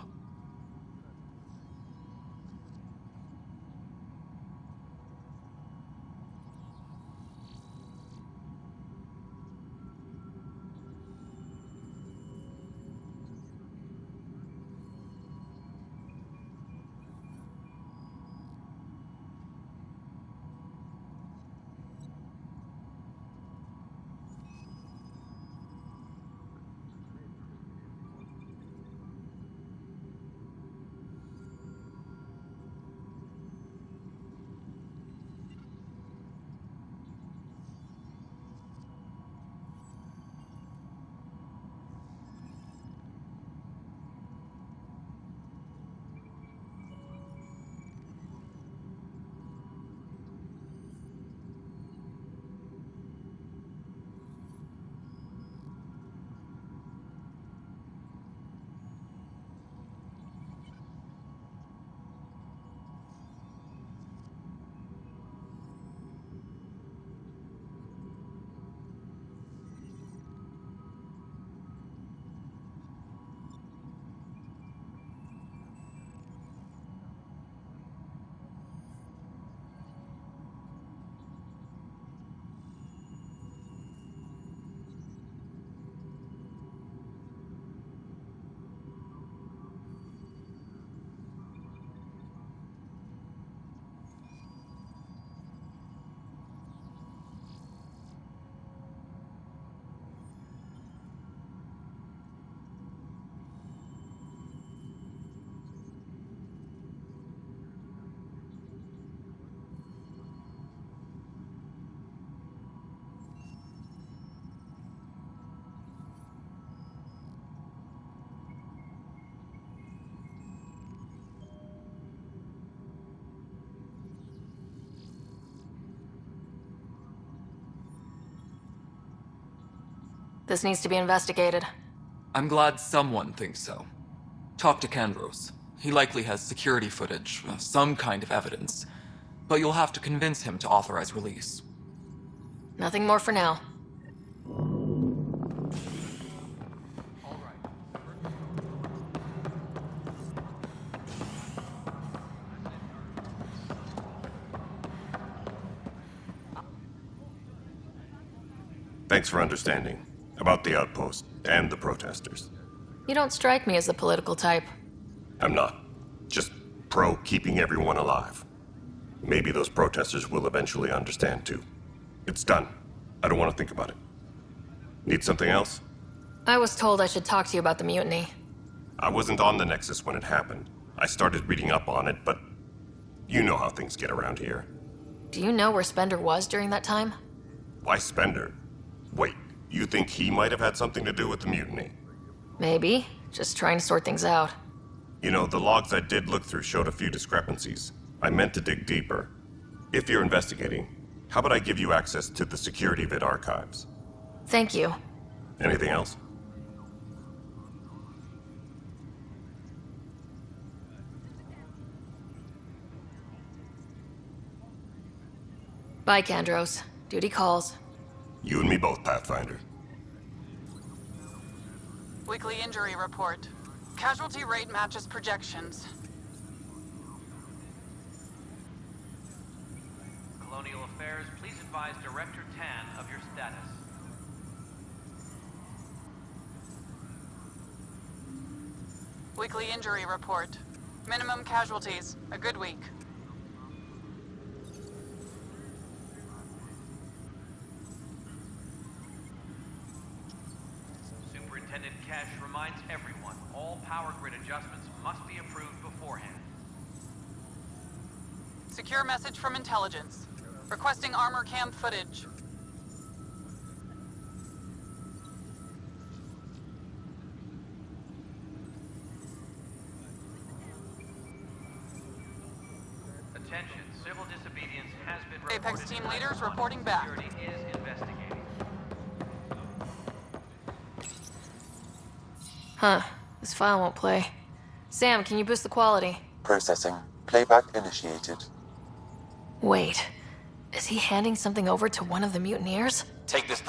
This needs to be investigated. I'm glad someone thinks so. Talk to Kandros. He likely has security footage, some kind of evidence. But you'll have to convince him to authorize release. Nothing more for now. Thanks for understanding. About the outpost and the protesters. You don't strike me as the political type. I'm not. Just pro keeping everyone alive. Maybe those protesters will eventually understand too. It's done. I don't want to think about it. Need something else? I was told I should talk to you about the mutiny. I wasn't on the Nexus when it happened. I started reading up on it, but you know how things get around here. Do you know where Spender was during that time? Why Spender? Wait, you think he might have had something to do with the mutiny? Maybe. Just trying to sort things out. You know, the logs I did look through showed a few discrepancies. I meant to dig deeper. If you're investigating, how about I give you access to the security vid archives? Thank you. Anything else? Bye, Kandros. Duty calls. You and me both, Pathfinder. Weekly injury report. Casualty rate matches projections. Colonial Affairs, please advise Director Tan of your status. Weekly injury report. Minimum casualties. A good week. Superintendent Cash reminds everyone, all power grid adjustments must be approved beforehand. Secure message from intelligence. Requesting armor cam footage. Attention, civil disobedience has been reported. Apex team leaders reporting back. Security is investigating. Huh. This file won't play. Sam, can you boost the quality? Processing. Playback initiated. Wait. Is he handing something over to one of the mutineers? Take this.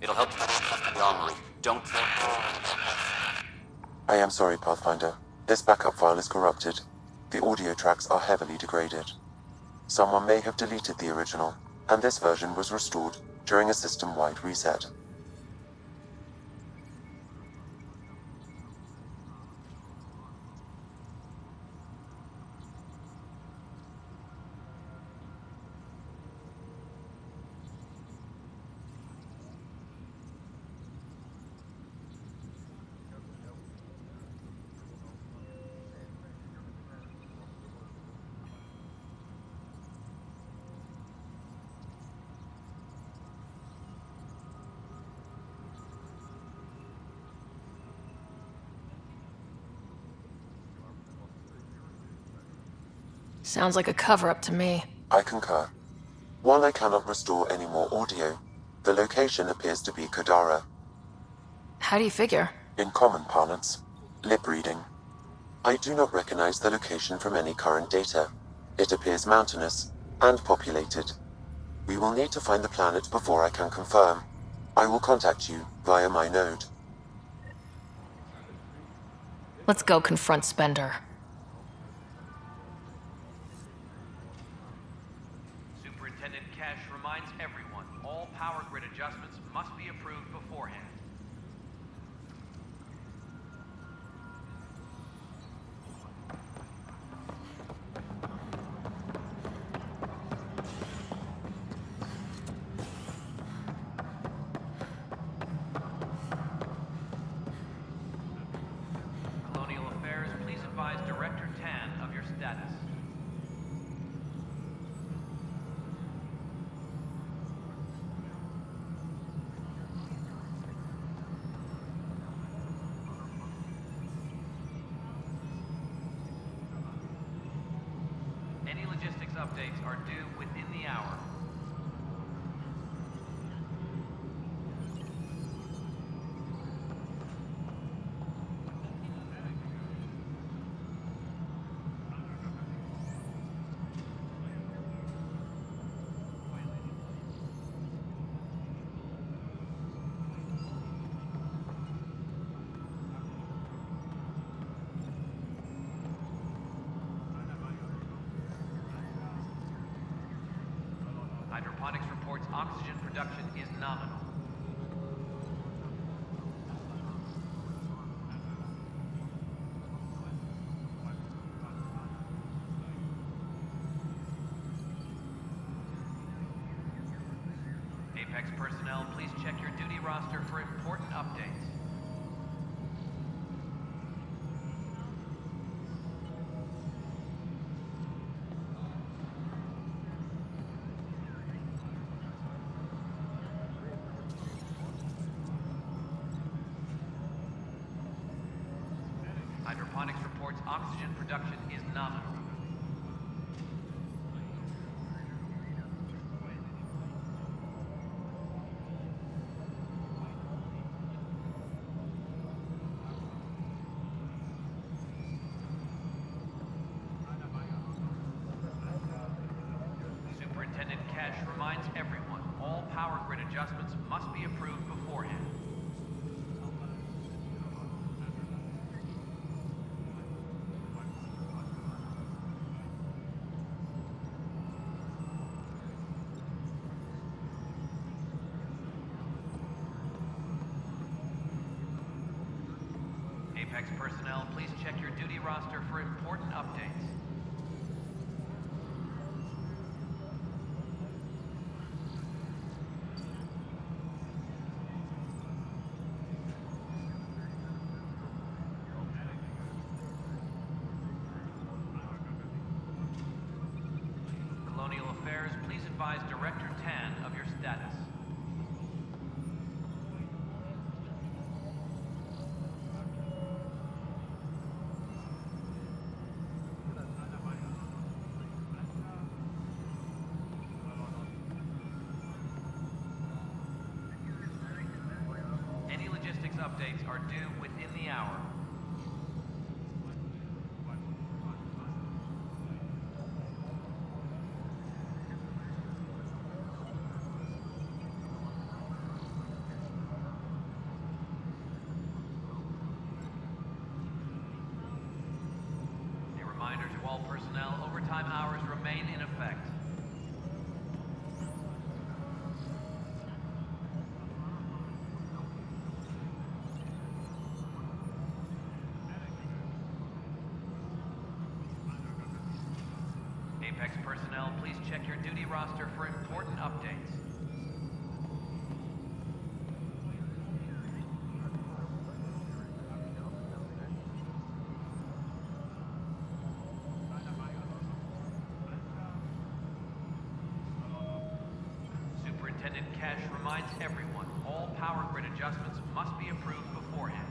It'll help you. Armory. Don't. I am sorry, Pathfinder. This backup file is corrupted. The audio tracks are heavily degraded. Someone may have deleted the original, and this version was restored during a system-wide reset. Sounds like a cover-up to me. I concur. While I cannot restore any more audio, the location appears to be Kadara. How do you figure? In common parlance, lip reading. I do not recognize the location from any current data. It appears mountainous and populated. We will need to find the planet before I can confirm. I will contact you via my node. Let's go confront Spender. Superintendent Cash reminds everyone, all power grid adjustments must be approved beforehand. Colonial Affairs, please advise Director Tan of your status. Any logistics updates are due within the hour. Hydroponics reports oxygen production is nominal. Apex personnel, please check your duty roster for important updates. Hydroponics reports oxygen production is nominal. Superintendent Cash reminds Apex personnel, please check your duty roster for important updates. Colonial Affairs, please advise Director Tan of your status. Any logistics updates are due within the hour. A reminder to all personnel, overtime hours remain in effect. Apex personnel, please check your duty roster for important updates. Superintendent Cash reminds everyone, all power grid adjustments must be approved beforehand.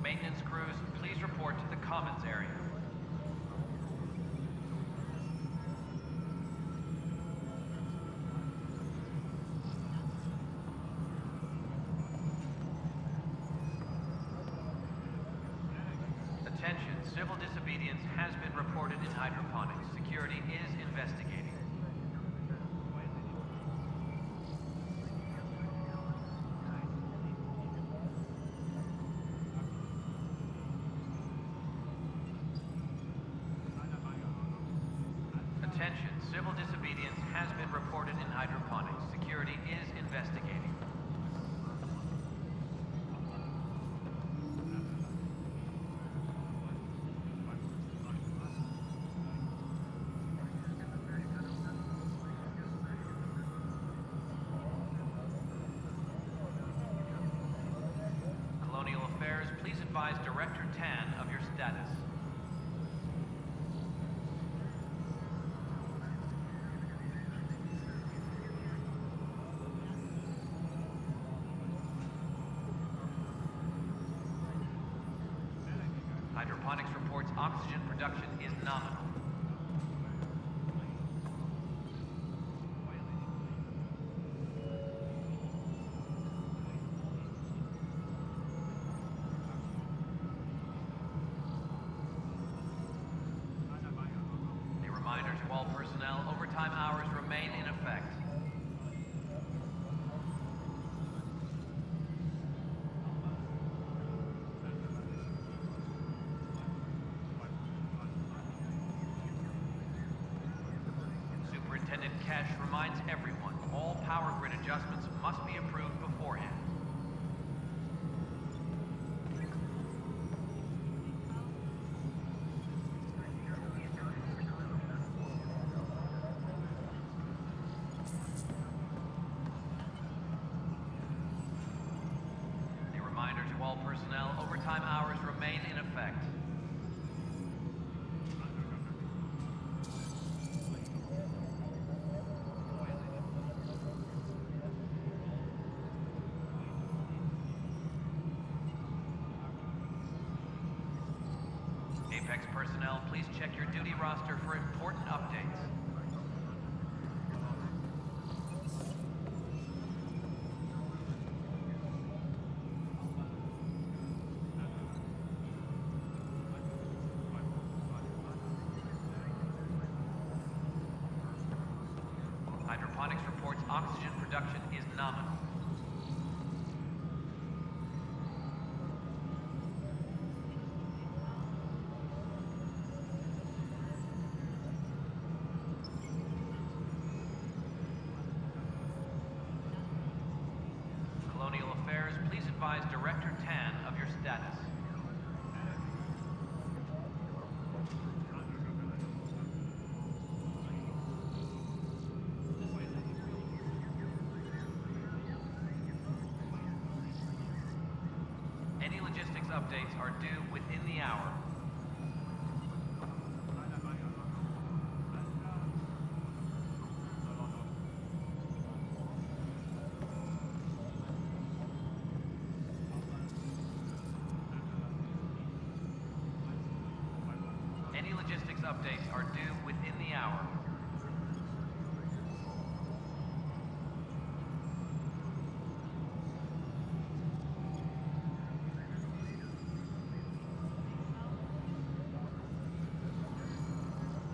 Maintenance crews, please report to the commons area. Attention, civil disobedience has been reported in hydroponics. Security is investigating. Attention, civil disobedience has been reported in hydroponics. Security is investigating. Colonial Affairs, please advise Director Tan of your status. Hydroponics reports oxygen production is nominal. A reminder to all personnel, overtime hours remain in effect. Superintendent Cash reminds everyone, all power grid adjustments must be approved beforehand. A reminder to all personnel, overtime hours remain in effect. Apex personnel, please check your duty roster for important updates. Hydroponics reports oxygen production is nominal. advise Director Tan of your status. Any logistics updates are due within the hour. Any logistics updates are due within the hour.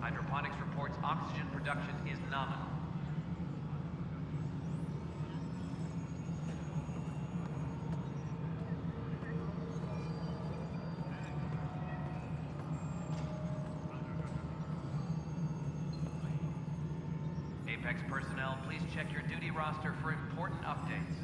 Hydroponics reports oxygen production is nominal. Apex personnel, please check your duty roster for important updates.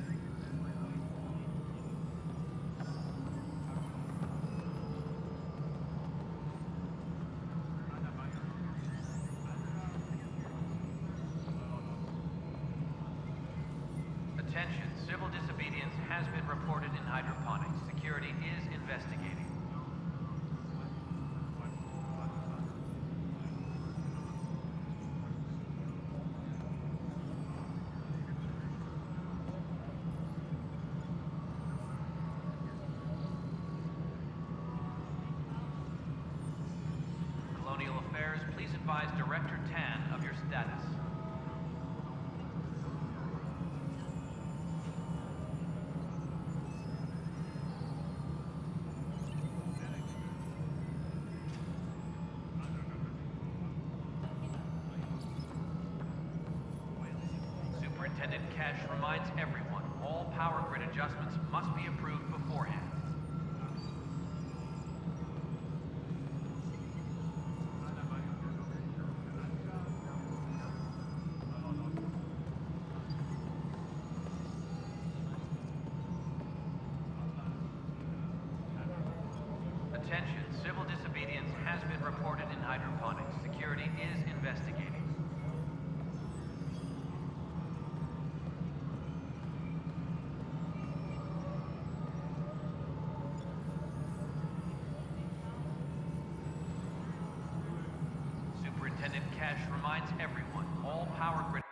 Attention, civil disobedience has been reported in hydroponics. Security is investigating. Colonial Affairs, please advise Director Tan of your status. Superintendent Cash reminds everyone, all power grid adjustments must be approved beforehand. Attention, civil disobedience has been reported in hydroponics. Security is investigating. Superintendent Cash reminds everyone, all power grid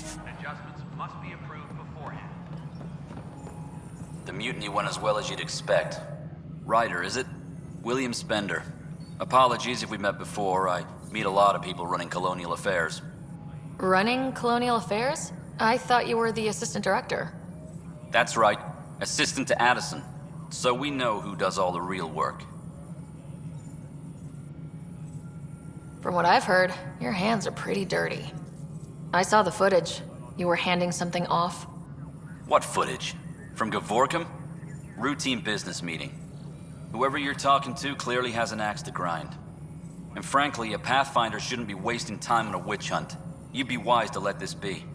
Adjustments must be approved beforehand. The mutiny went as well as you'd expect. Ryder, is it? William Spender. Apologies if we met before. I meet a lot of people running colonial affairs. Running Colonial Affairs? I thought you were the assistant director. That's right. Assistant to Addison. So we know who does all the real work. From what I've heard, your hands are pretty dirty. I saw the footage. You were handing something off. What footage? From Gavorkum? Routine business meeting. Whoever you're talking to clearly has an axe to grind. And frankly, a Pathfinder shouldn't be wasting time on a witch hunt. You'd be wise to let this be.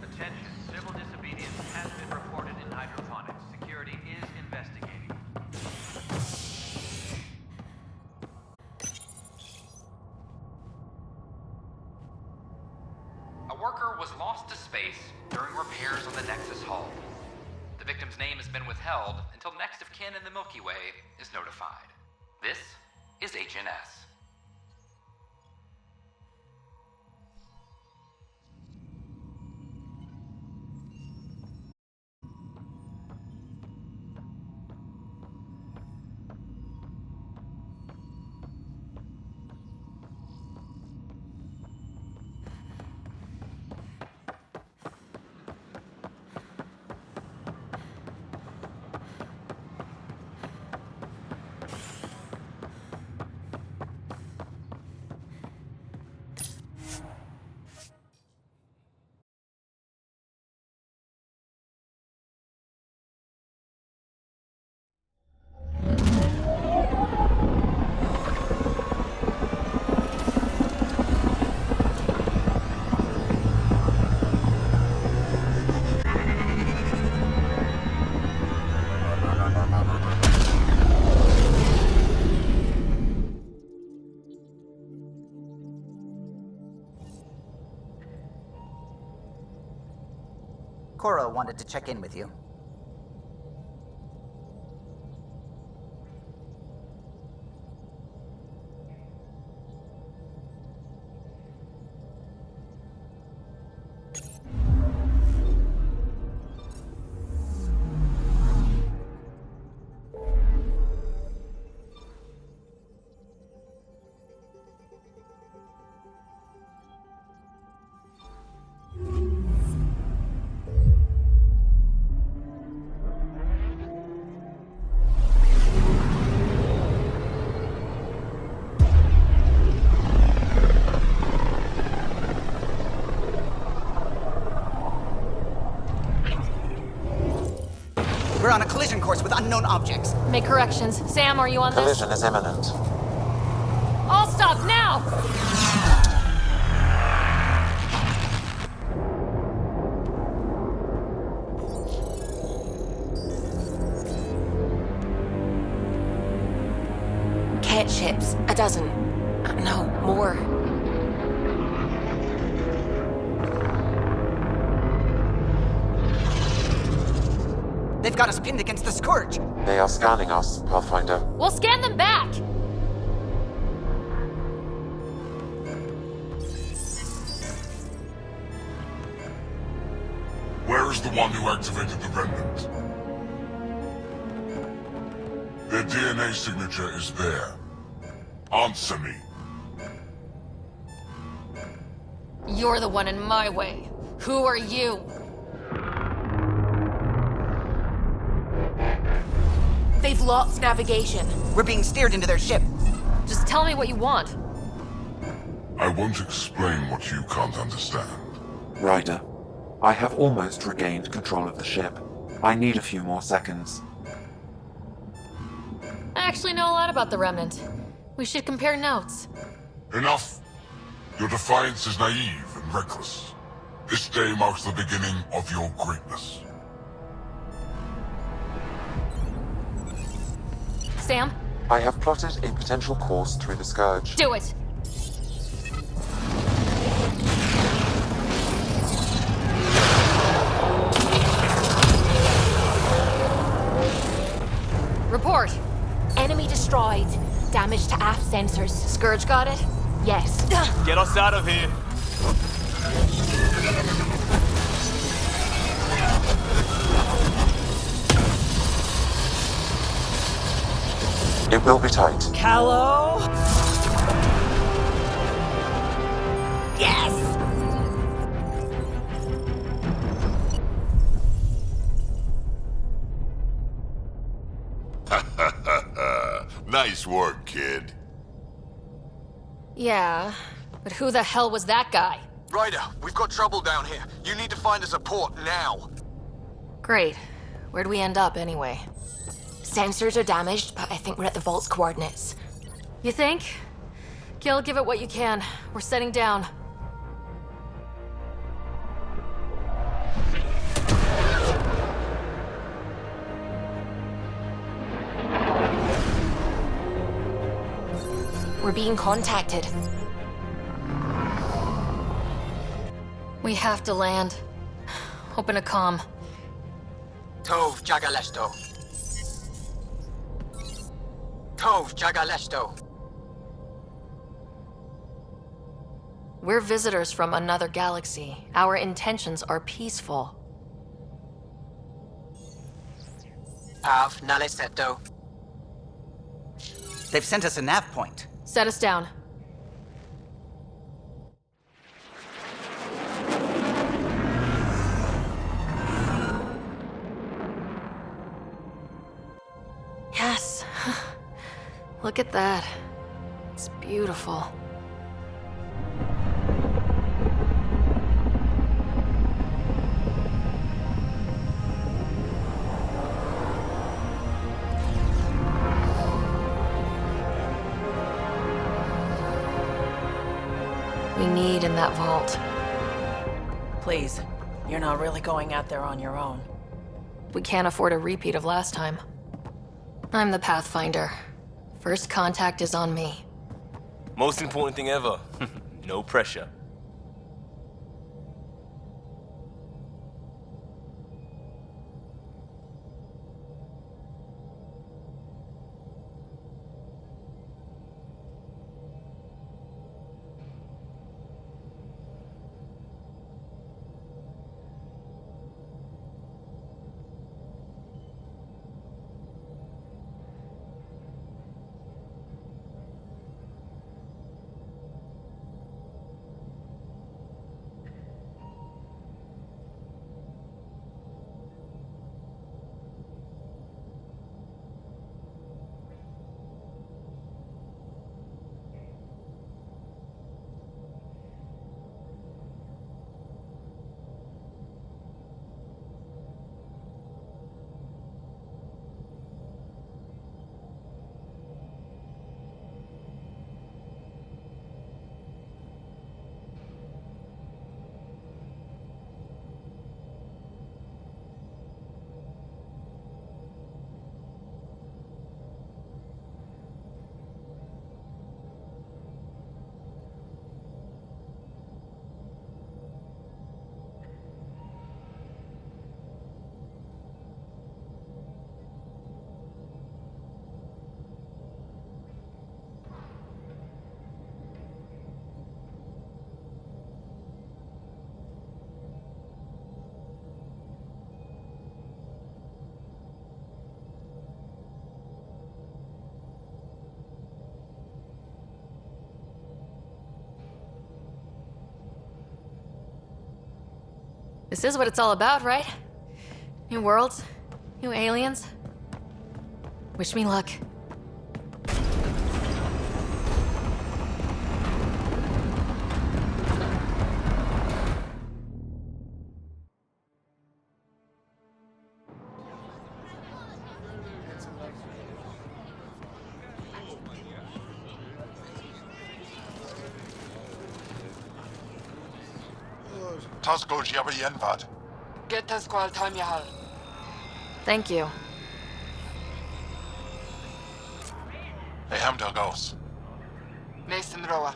Attention, civil disobedience has been reported in hydroponics. Security is investigating. A worker was lost to space during repairs on the Nexus hull. The victim's name has been withheld until next of kin in the Milky Way is notified. This is HNS. Cora wanted to check in with you. We're on a collision course with unknown objects. Make corrections. Sam, are you on this? Collision is imminent. All stop now! Cat ships. 12. No, more. They've got us pinned against the Scourge. They are scanning us, Pathfinder. We'll scan them back! Where is the one who activated the remnant? Their DNA signature is there. Answer me. You're the one in my way. Who are you? They've lost navigation. We're being steered into their ship. Just tell me what you want. I won't explain what you can't understand. Ryder, I have almost regained control of the ship. I need a few more seconds. I actually know a lot about the Remnant. We should compare notes. Enough! Your defiance is naive and reckless. This day marks the beginning of your greatness. Sam? I have plotted a potential course through the Scourge. Do it! Report. Enemy destroyed. Damage to aft sensors. Scourge got it? Yes. Get us out of here. It will be tight. Callow? Yes! Nice work, kid. Yeah, but who the hell was that guy? Ryder, we've got trouble down here. You need to find us a port now. Great. Where'd we end up, anyway? Sensors are damaged, but I think we're at the vault's coordinates. You think? Gil, give it what you can. We're setting down. We're being contacted. We have to land. Open a comm. Tov Jagalesto. Tov Jagalesto. We're visitors from another galaxy. Our intentions are peaceful. Av Naleseto. They've sent us a nav point. Set us down. Yes. Look at that. It's beautiful. We need in that vault. Please, you're not really going out there on your own. We can't afford a repeat of last time. I'm the Pathfinder. First contact is on me. Most important thing ever. No pressure. This is what it's all about, right? New worlds, new aliens. Wish me luck. Tasgo's jabber yenvad. Get us qual time yahal. Thank you. Hey, Hamdel goes. Mason Roa.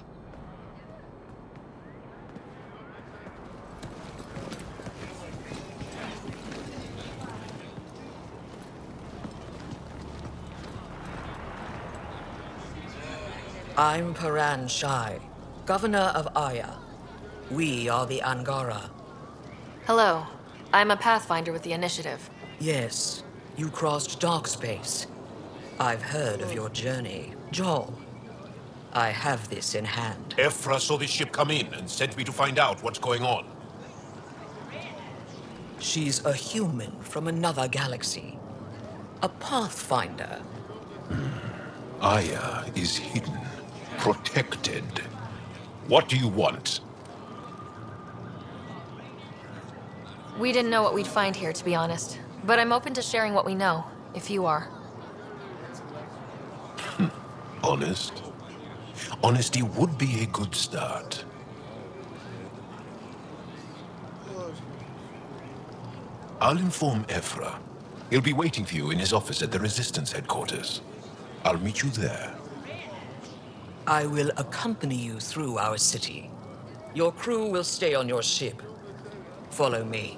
I'm Paran Shai, Governor of Aya. We are the Angara. Hello. I'm a Pathfinder with the Initiative. Yes, you crossed dark space. I've heard of your journey. Joel, I have this in hand. Ephra saw this ship come in and sent me to find out what's going on. She's a human from another galaxy. A Pathfinder. Aya is hidden, protected. What do you want? We didn't know what we'd find here, to be honest. But I'm open to sharing what we know, if you are. Honest? Honesty would be a good start. I'll inform Ephra. He'll be waiting for you in his office at the Resistance headquarters. I'll meet you there. I will accompany you through our city. Your crew will stay on your ship. Follow me.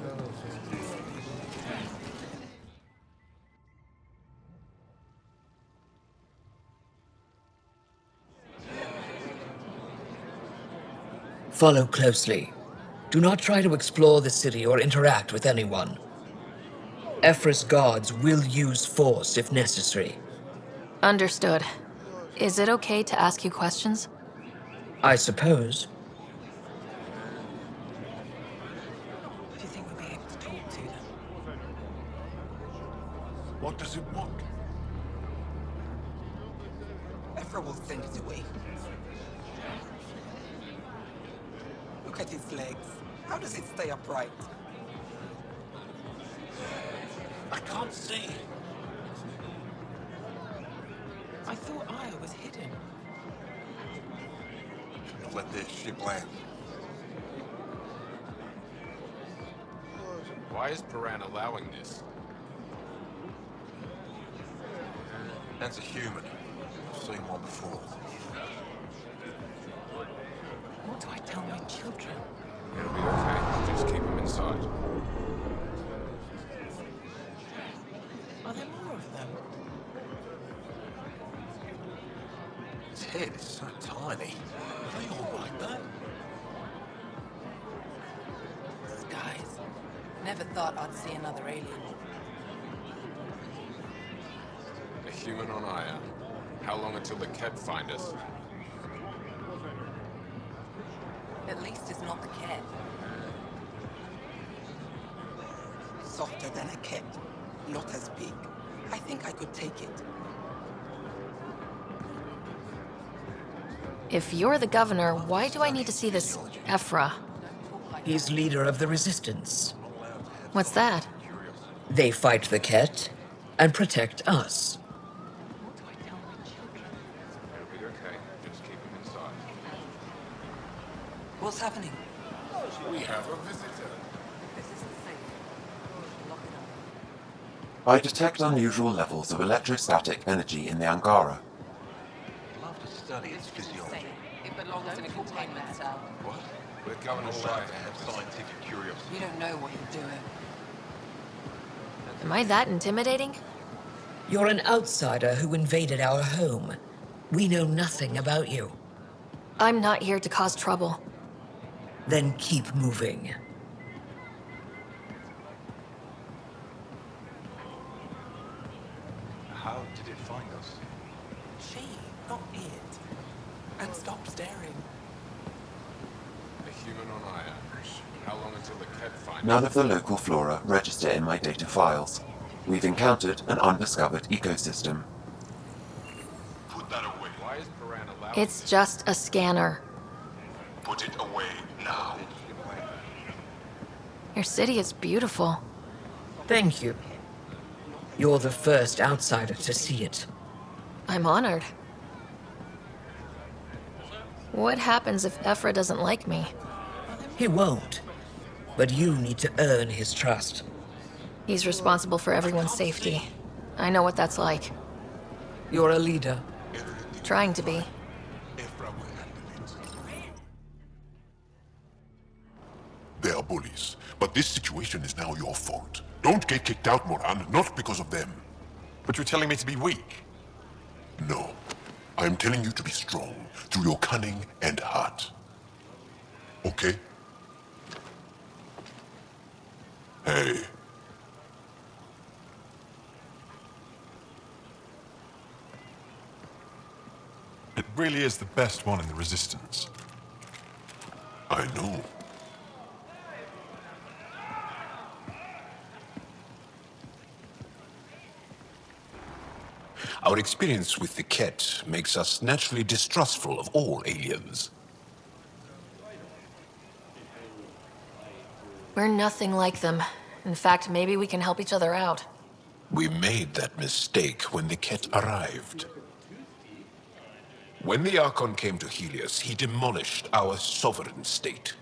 Follow closely. Do not try to explore the city or interact with anyone. Ephra's guards will use force if necessary. Understood. Is it okay to ask you questions? I suppose. Do you think we'll be able to talk to them? What does it want? Ephra will send it away. Look at his legs. How does it stay upright? I can't see. I thought Aya was hidden. Shouldn't let this ship land. Why is Paran allowing this? That's a human. I've seen one before. What do I tell my children? It'll be okay. Just keep them inside. Are there more of them? His head is so tiny. Are they all like that? Skies. Never thought I'd see another alien. A human on Aya. How long until the Ket find us? At least it's not the cat. Softer than a cat. Not as big. I think I could take it. If you're the governor, why do I need to see this Ephra? He's leader of the Resistance. What's that? They fight the Ket and protect us. It'll be okay. Just keep them inside. What's happening? We have a visitor. This isn't safe. Lock it up. I detect unusual levels of electrostatic energy in the Angara. I'd love to study its physiology. It belongs in a containment cell. What? We're Governor All Shai. allowed to have scientific curiosity. You don't know what you're doing. Am I that intimidating? You're an outsider who invaded our home. We know nothing about you. I'm not here to cause trouble. Then keep moving. How did it find us? She, not it. And stop staring. A human on Aya. How long until the Ket find None us? of the local flora register in my data files. We've encountered an undiscovered ecosystem. Put that away. Why is Paran allowing It's just a scanner. Put it away now. Your city is beautiful. Thank you. You're the first outsider to see it. I'm honored. What happens if Ephra doesn't like me? He won't. But you need to earn his trust. He's responsible for everyone's safety. I know what that's like. You're a leader. Trying to be. They are bullies, but this situation is now your fault. Don't get kicked out, Moran, not because of them. But you're telling me to be weak. No. I am telling you to be strong through your cunning and heart. Okay? Hey. It really is the best one in the Resistance. I know. Our experience with the Ket makes us naturally distrustful of all aliens. We're nothing like them. In fact, maybe we can help each other out. We made that mistake when the Ket arrived. When the Archon came to Helios, he demolished our sovereign state.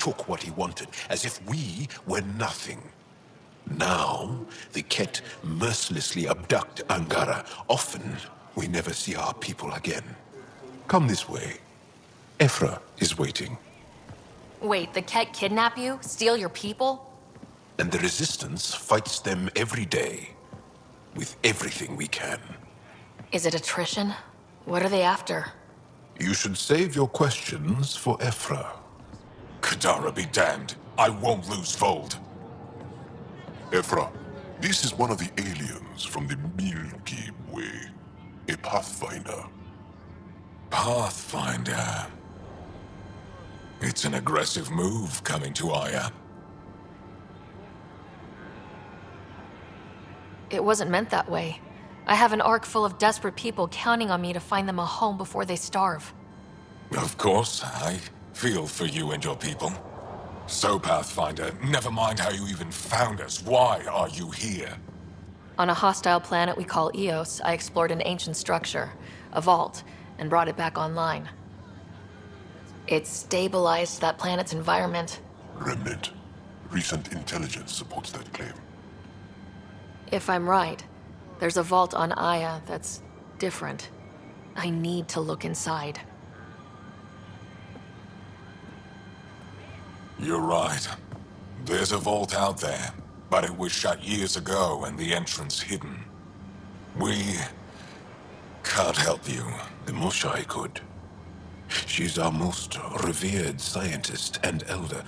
Took what he wanted, as if we were nothing. Now, the Ket mercilessly abduct Angara. Often, we never see our people again. Come this way. Ephra is waiting. Wait, the Ket kidnap you? Steal your people? And the Resistance fights them every day. With everything we can. Is it attrition? What are they after? You should save your questions for Ephra. Kadara be damned. I won't lose Fold. Ephra, this is one of the aliens from the Milky Way. A Pathfinder. Pathfinder. It's an aggressive move coming to Aya. It wasn't meant that way. I have an ark full of desperate people counting on me to find them a home before they starve. Of course, I feel for you and your people. So, Pathfinder, never mind how you even found us. Why are you here? On a hostile planet we call Eos, I explored an ancient structure, a vault, and brought it back online. It stabilized that planet's environment. Remnant. Recent intelligence supports that claim. If I'm right, there's a vault on Aya that's different. I need to look inside. You're right. There's a vault out there, but it was shut years ago and the entrance hidden. We can't help you. The Moshai could. She's our most revered scientist and elder.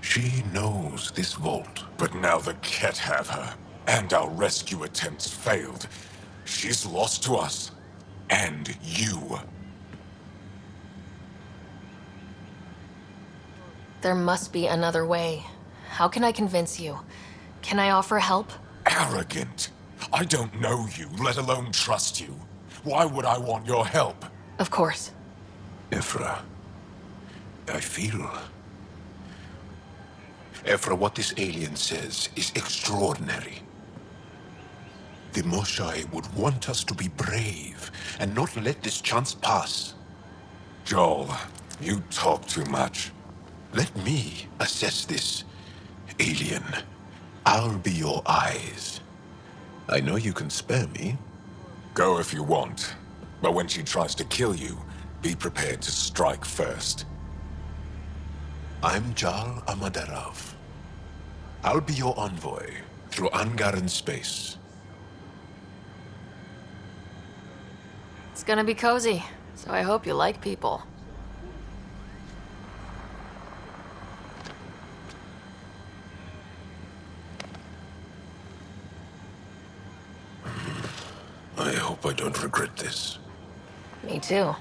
She knows this vault. But now the Ket have her, and our rescue attempts failed. She's lost to us, and you. There must be another way. How can I convince you? Can I offer help? Arrogant. I don't know you, let alone trust you. Why would I want your help? Of course. Ephra, I feel... Ephra, what this alien says is extraordinary. The Moshai would want us to be brave and not let this chance pass. Joel, you talk too much. Let me assess this, alien. I'll be your eyes. I know you can spare me. Go if you want, but when she tries to kill you, be prepared to strike first. I'm Jal Amadarov. I'll be your envoy through Angaran space. It's gonna be cozy, so I hope you like people. I hope I don't regret this. Me too.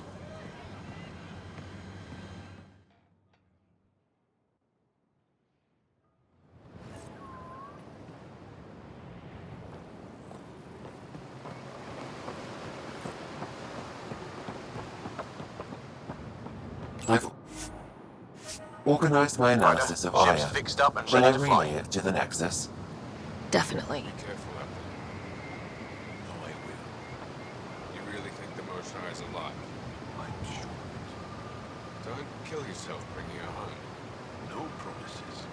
I've organized my analysis of Aya. Fixed up and Shall I ready to fly. relay it to the Nexus? Definitely. Careful out there. No, I will. You really think the Moshai is alive? I'm sure. Don't kill yourself bringing her home. No promises.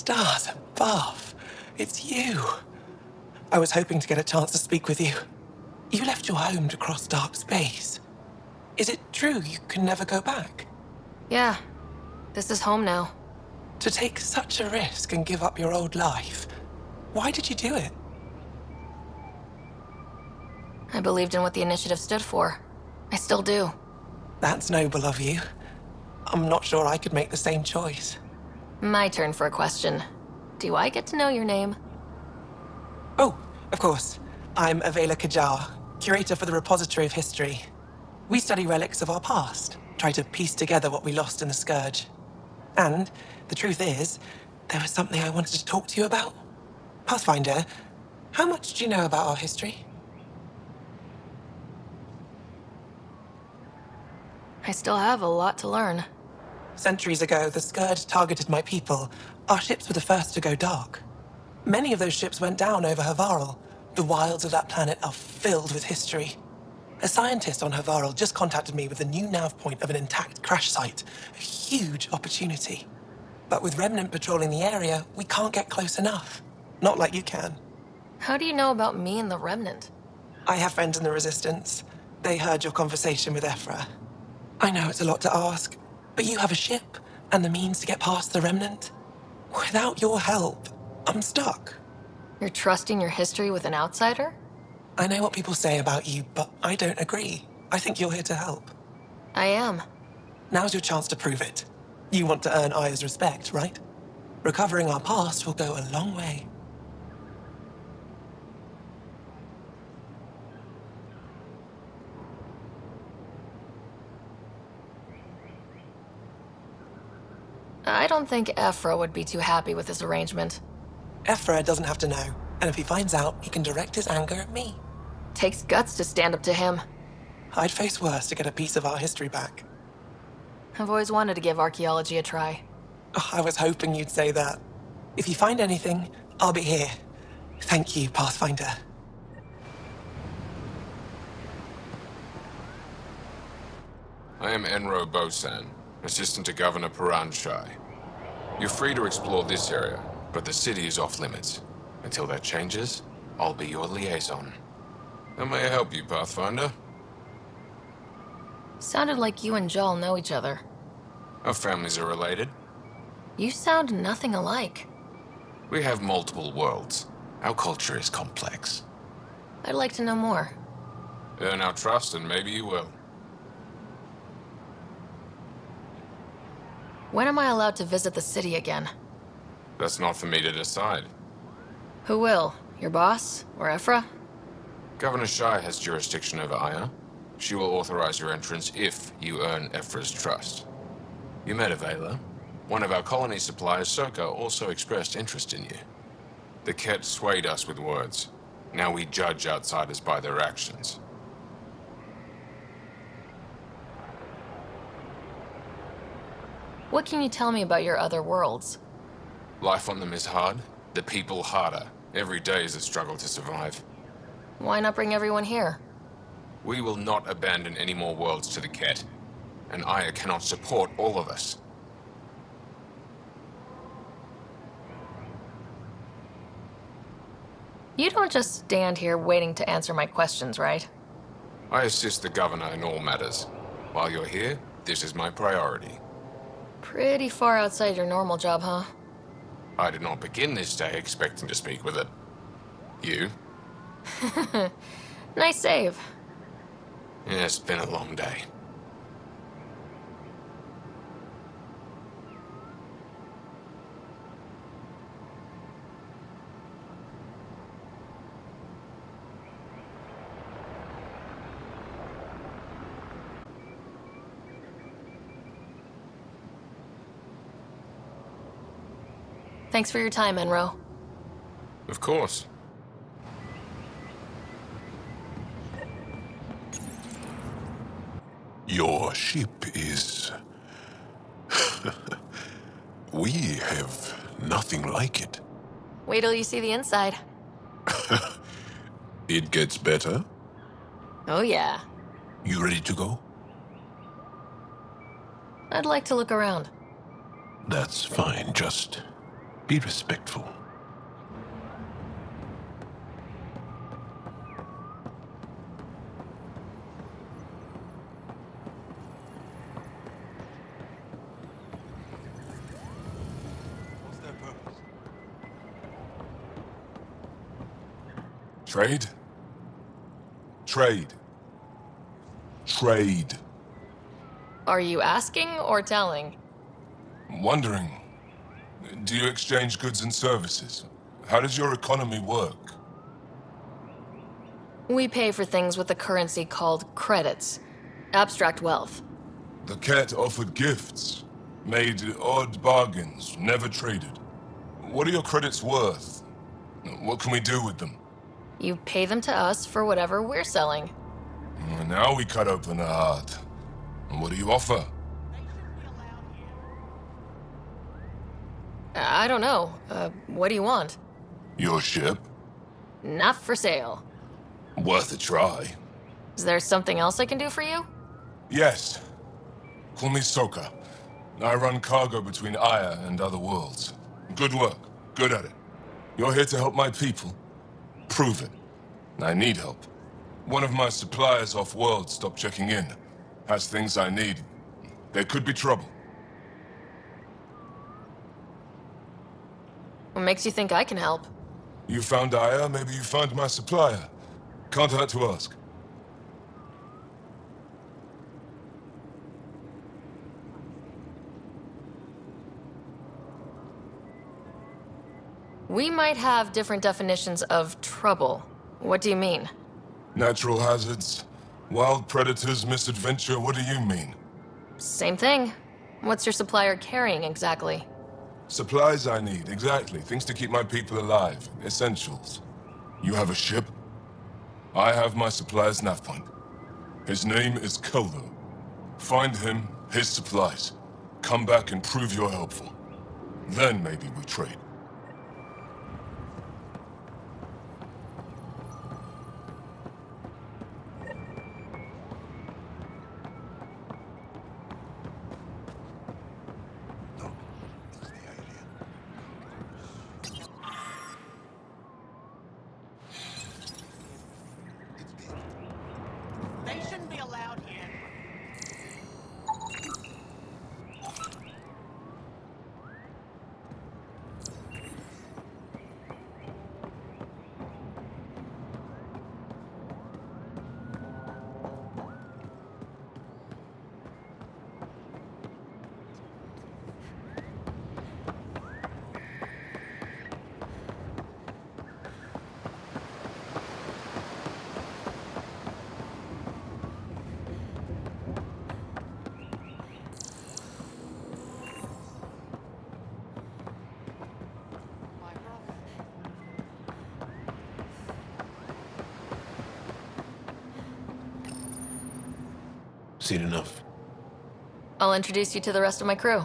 Stars above. It's you. I was hoping to get a chance to speak with you. You left your home to cross dark space. Is it true you can never go back? Yeah. This is home now. To take such a risk and give up your old life, why did you do it? I believed in what the initiative stood for. I still do. That's noble of you. I'm not sure I could make the same choice. My turn for a question. Do I get to know your name? Oh, of course. I'm Avela Kajar, curator for the Repository of History. We study relics of our past, try to piece together what we lost in the Scourge. And the truth is, there was something I wanted to talk to you about. Pathfinder, how much do you know about our history? I still have a lot to learn. Centuries ago, the Scourge targeted my people. Our ships were the first to go dark. Many of those ships went down over Havarl. The wilds of that planet are filled with history. A scientist on Havarl just contacted me with the new nav point of an intact crash site. A huge opportunity. But with Remnant patrolling the area, we can't get close enough. Not like you can. How do you know about me and the Remnant? I have friends in the Resistance. They heard your conversation with Ephra. I know it's a lot to ask, but you have a ship and the means to get past the Remnant. Without your help, I'm stuck. You're trusting your history with an outsider? I know what people say about you, but I don't agree. I think you're here to help. I am. Now's your chance to prove it. You want to earn Aya's respect, right? Recovering our past will go a long way. I don't think Ephra would be too happy with this arrangement. Ephra doesn't have to know, and if he finds out, he can direct his anger at me. Takes guts to stand up to him. I'd face worse to get a piece of our history back. I've always wanted to give archaeology a try. Oh, I was hoping you'd say that. If you find anything, I'll be here. Thank you, Pathfinder. I am Enro Bosan, assistant to Governor Paranshai. You're free to explore this area, but the city is off limits. Until that changes, I'll be your liaison. How may I help you, Pathfinder? Sounded like you and Jal know each other. Our families are related. You sound nothing alike. We have multiple worlds. Our culture is complex. I'd like to know more. Earn our trust and maybe you will. When am I allowed to visit the city again? That's not for me to decide. Who will? Your boss? Or Ephra? Governor Shai has jurisdiction over Aya. She will authorize your entrance if you earn Ephra's trust. You met Avela. One of our colony suppliers, Soka, also expressed interest in you. The Ket swayed us with words. Now we judge outsiders by their actions. What can you tell me about your other worlds? Life on them is hard, the people harder. Every day is a struggle to survive. Why not bring everyone here? We will not abandon any more worlds to the Ket, and Aya cannot support all of us. You don't just stand here waiting to answer my questions, right? I assist the governor in all matters. While you're here, this is my priority. Pretty far outside your normal job, huh? I did not begin this day expecting to speak with it. You? Nice save. Yeah, it's been a long day. Thanks for your time, Enro. Of course. Your ship is... We have nothing like it. Wait till you see the inside. It gets better. Oh yeah. You ready to go? I'd like to look around. That's fine, just Be respectful. What's their purpose? Trade? Trade. Trade. Are you asking or telling? Wondering, do you exchange goods and services? How does your economy work? We pay for things with a currency called credits. Abstract wealth. The cat offered gifts, made odd bargains, never traded. What are your credits worth? What can we do with them? You pay them to us for whatever we're selling. Now we cut open the heart. What do you offer? I don't know. What do you want? Your ship? Not for sale. Worth a try. Is there something else I can do for you? Yes. Call me Soka. I run cargo between Aya and other worlds. Good work. Good at it. You're here to help my people. Prove it. I need help. One of my suppliers off-world stopped checking in. Has things I need. There could be trouble. What makes you think I can help? You found Aya, maybe you found my supplier. Can't hurt to ask. We might have different definitions of trouble. What do you mean? Natural hazards, wild predators, misadventure, what do you mean? Same thing. What's your supplier carrying exactly? Supplies I need, exactly. Things to keep my people alive. Essentials. You have a ship? I have my supplier's nav point. His name is Kolo. Find him, his supplies. Come back and prove you're helpful. Then maybe we trade. They shouldn't be allowed here. Seen enough. I'll introduce you to the rest of my crew.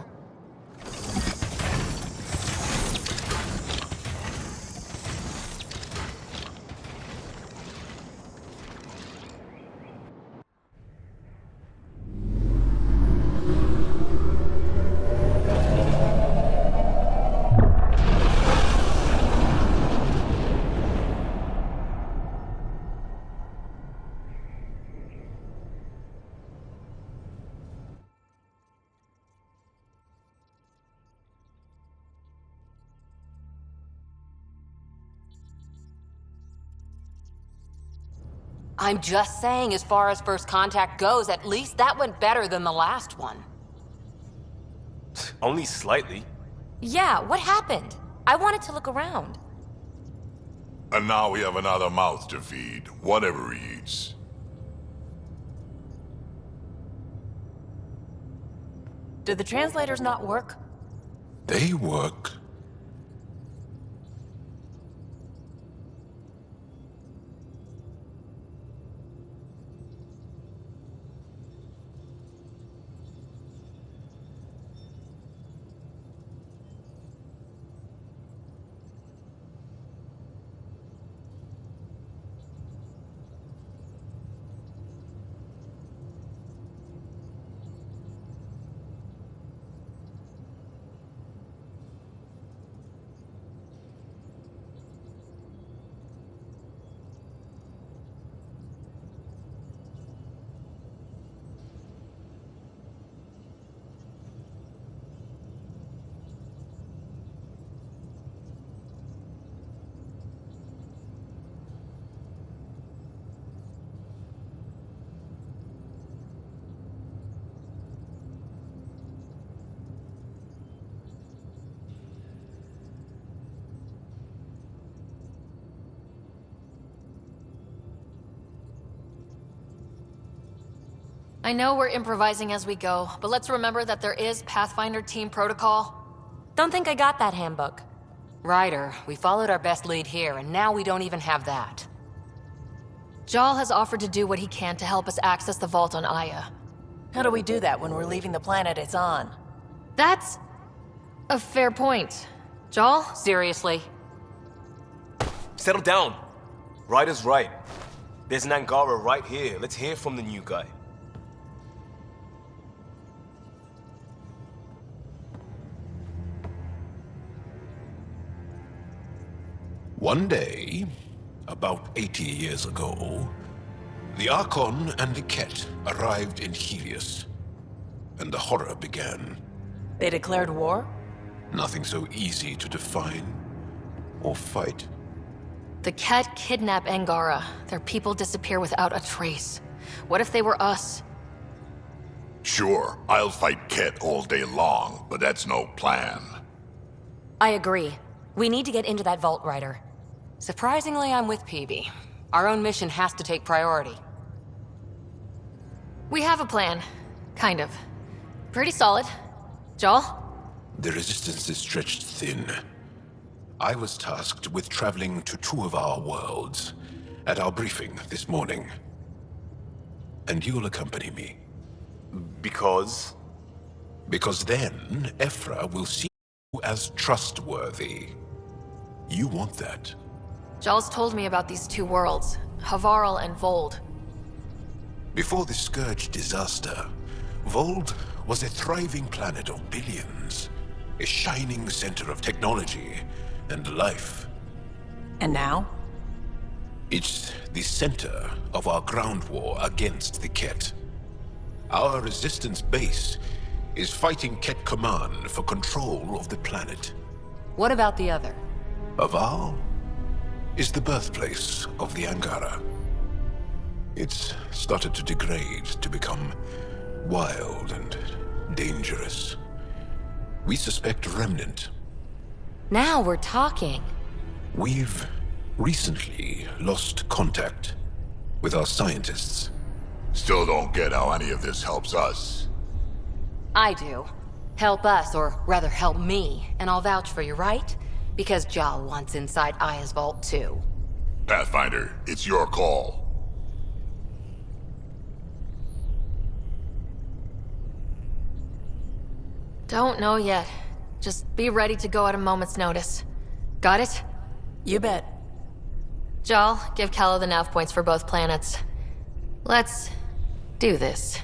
I'm just saying, as far as first contact goes, at least that went better than the last one. Only slightly. Yeah, what happened? I wanted to look around. And now we have another mouth to feed, whatever he eats. Did the translators not work? They work. I know we're improvising as we go, but let's remember that there is Pathfinder team protocol. Don't think I got that handbook. Ryder, we followed our best lead here, and now we don't even have that. Jal has offered to do what he can to help us access the vault on Aya. How do we do that when we're leaving the planet it's on? That's a fair point. Jal? Seriously? Settle down. Ryder's right. There's an Angara right here. Let's hear from the new guy. One day, about 80 years ago, the Archon and the Ket arrived in Helios, and the horror began. They declared war? Nothing so easy to define or fight. The Ket kidnap Angara. Their people disappear without a trace. What if they were us? Sure, I'll fight Ket all day long, but that's no plan. I agree. We need to get into that vault, Ryder. Surprisingly, I'm with Peavy. Our own mission has to take priority. We have a plan. Kind of. Pretty solid. Jal? The resistance is stretched thin. I was tasked with traveling to two of our worlds at our briefing this morning. And you'll accompany me. Because? Because then Ephra will see you as trustworthy. You want that. Jal's told me about these two worlds, Havarl and Vold. Before the Scourge disaster, Vold was a thriving planet of billions, a shining center of technology and life. And now? It's the center of our ground war against the Ket. Our resistance base is fighting Ket Command for control of the planet. What about the other? Havarl is the birthplace of the Angara. It's started to degrade, to become wild and dangerous. We suspect Remnant. Now we're talking. We've recently lost contact with our scientists. Still don't get how any of this helps us. I do. Help us, or rather help me, and I'll vouch for you, right? Because Jal wants inside Aya's vault too. Pathfinder, it's your call. Don't know yet. Just be ready to go at a moment's notice. Got it? You bet. Jal, give Callow the nav points for both planets. Let's do this.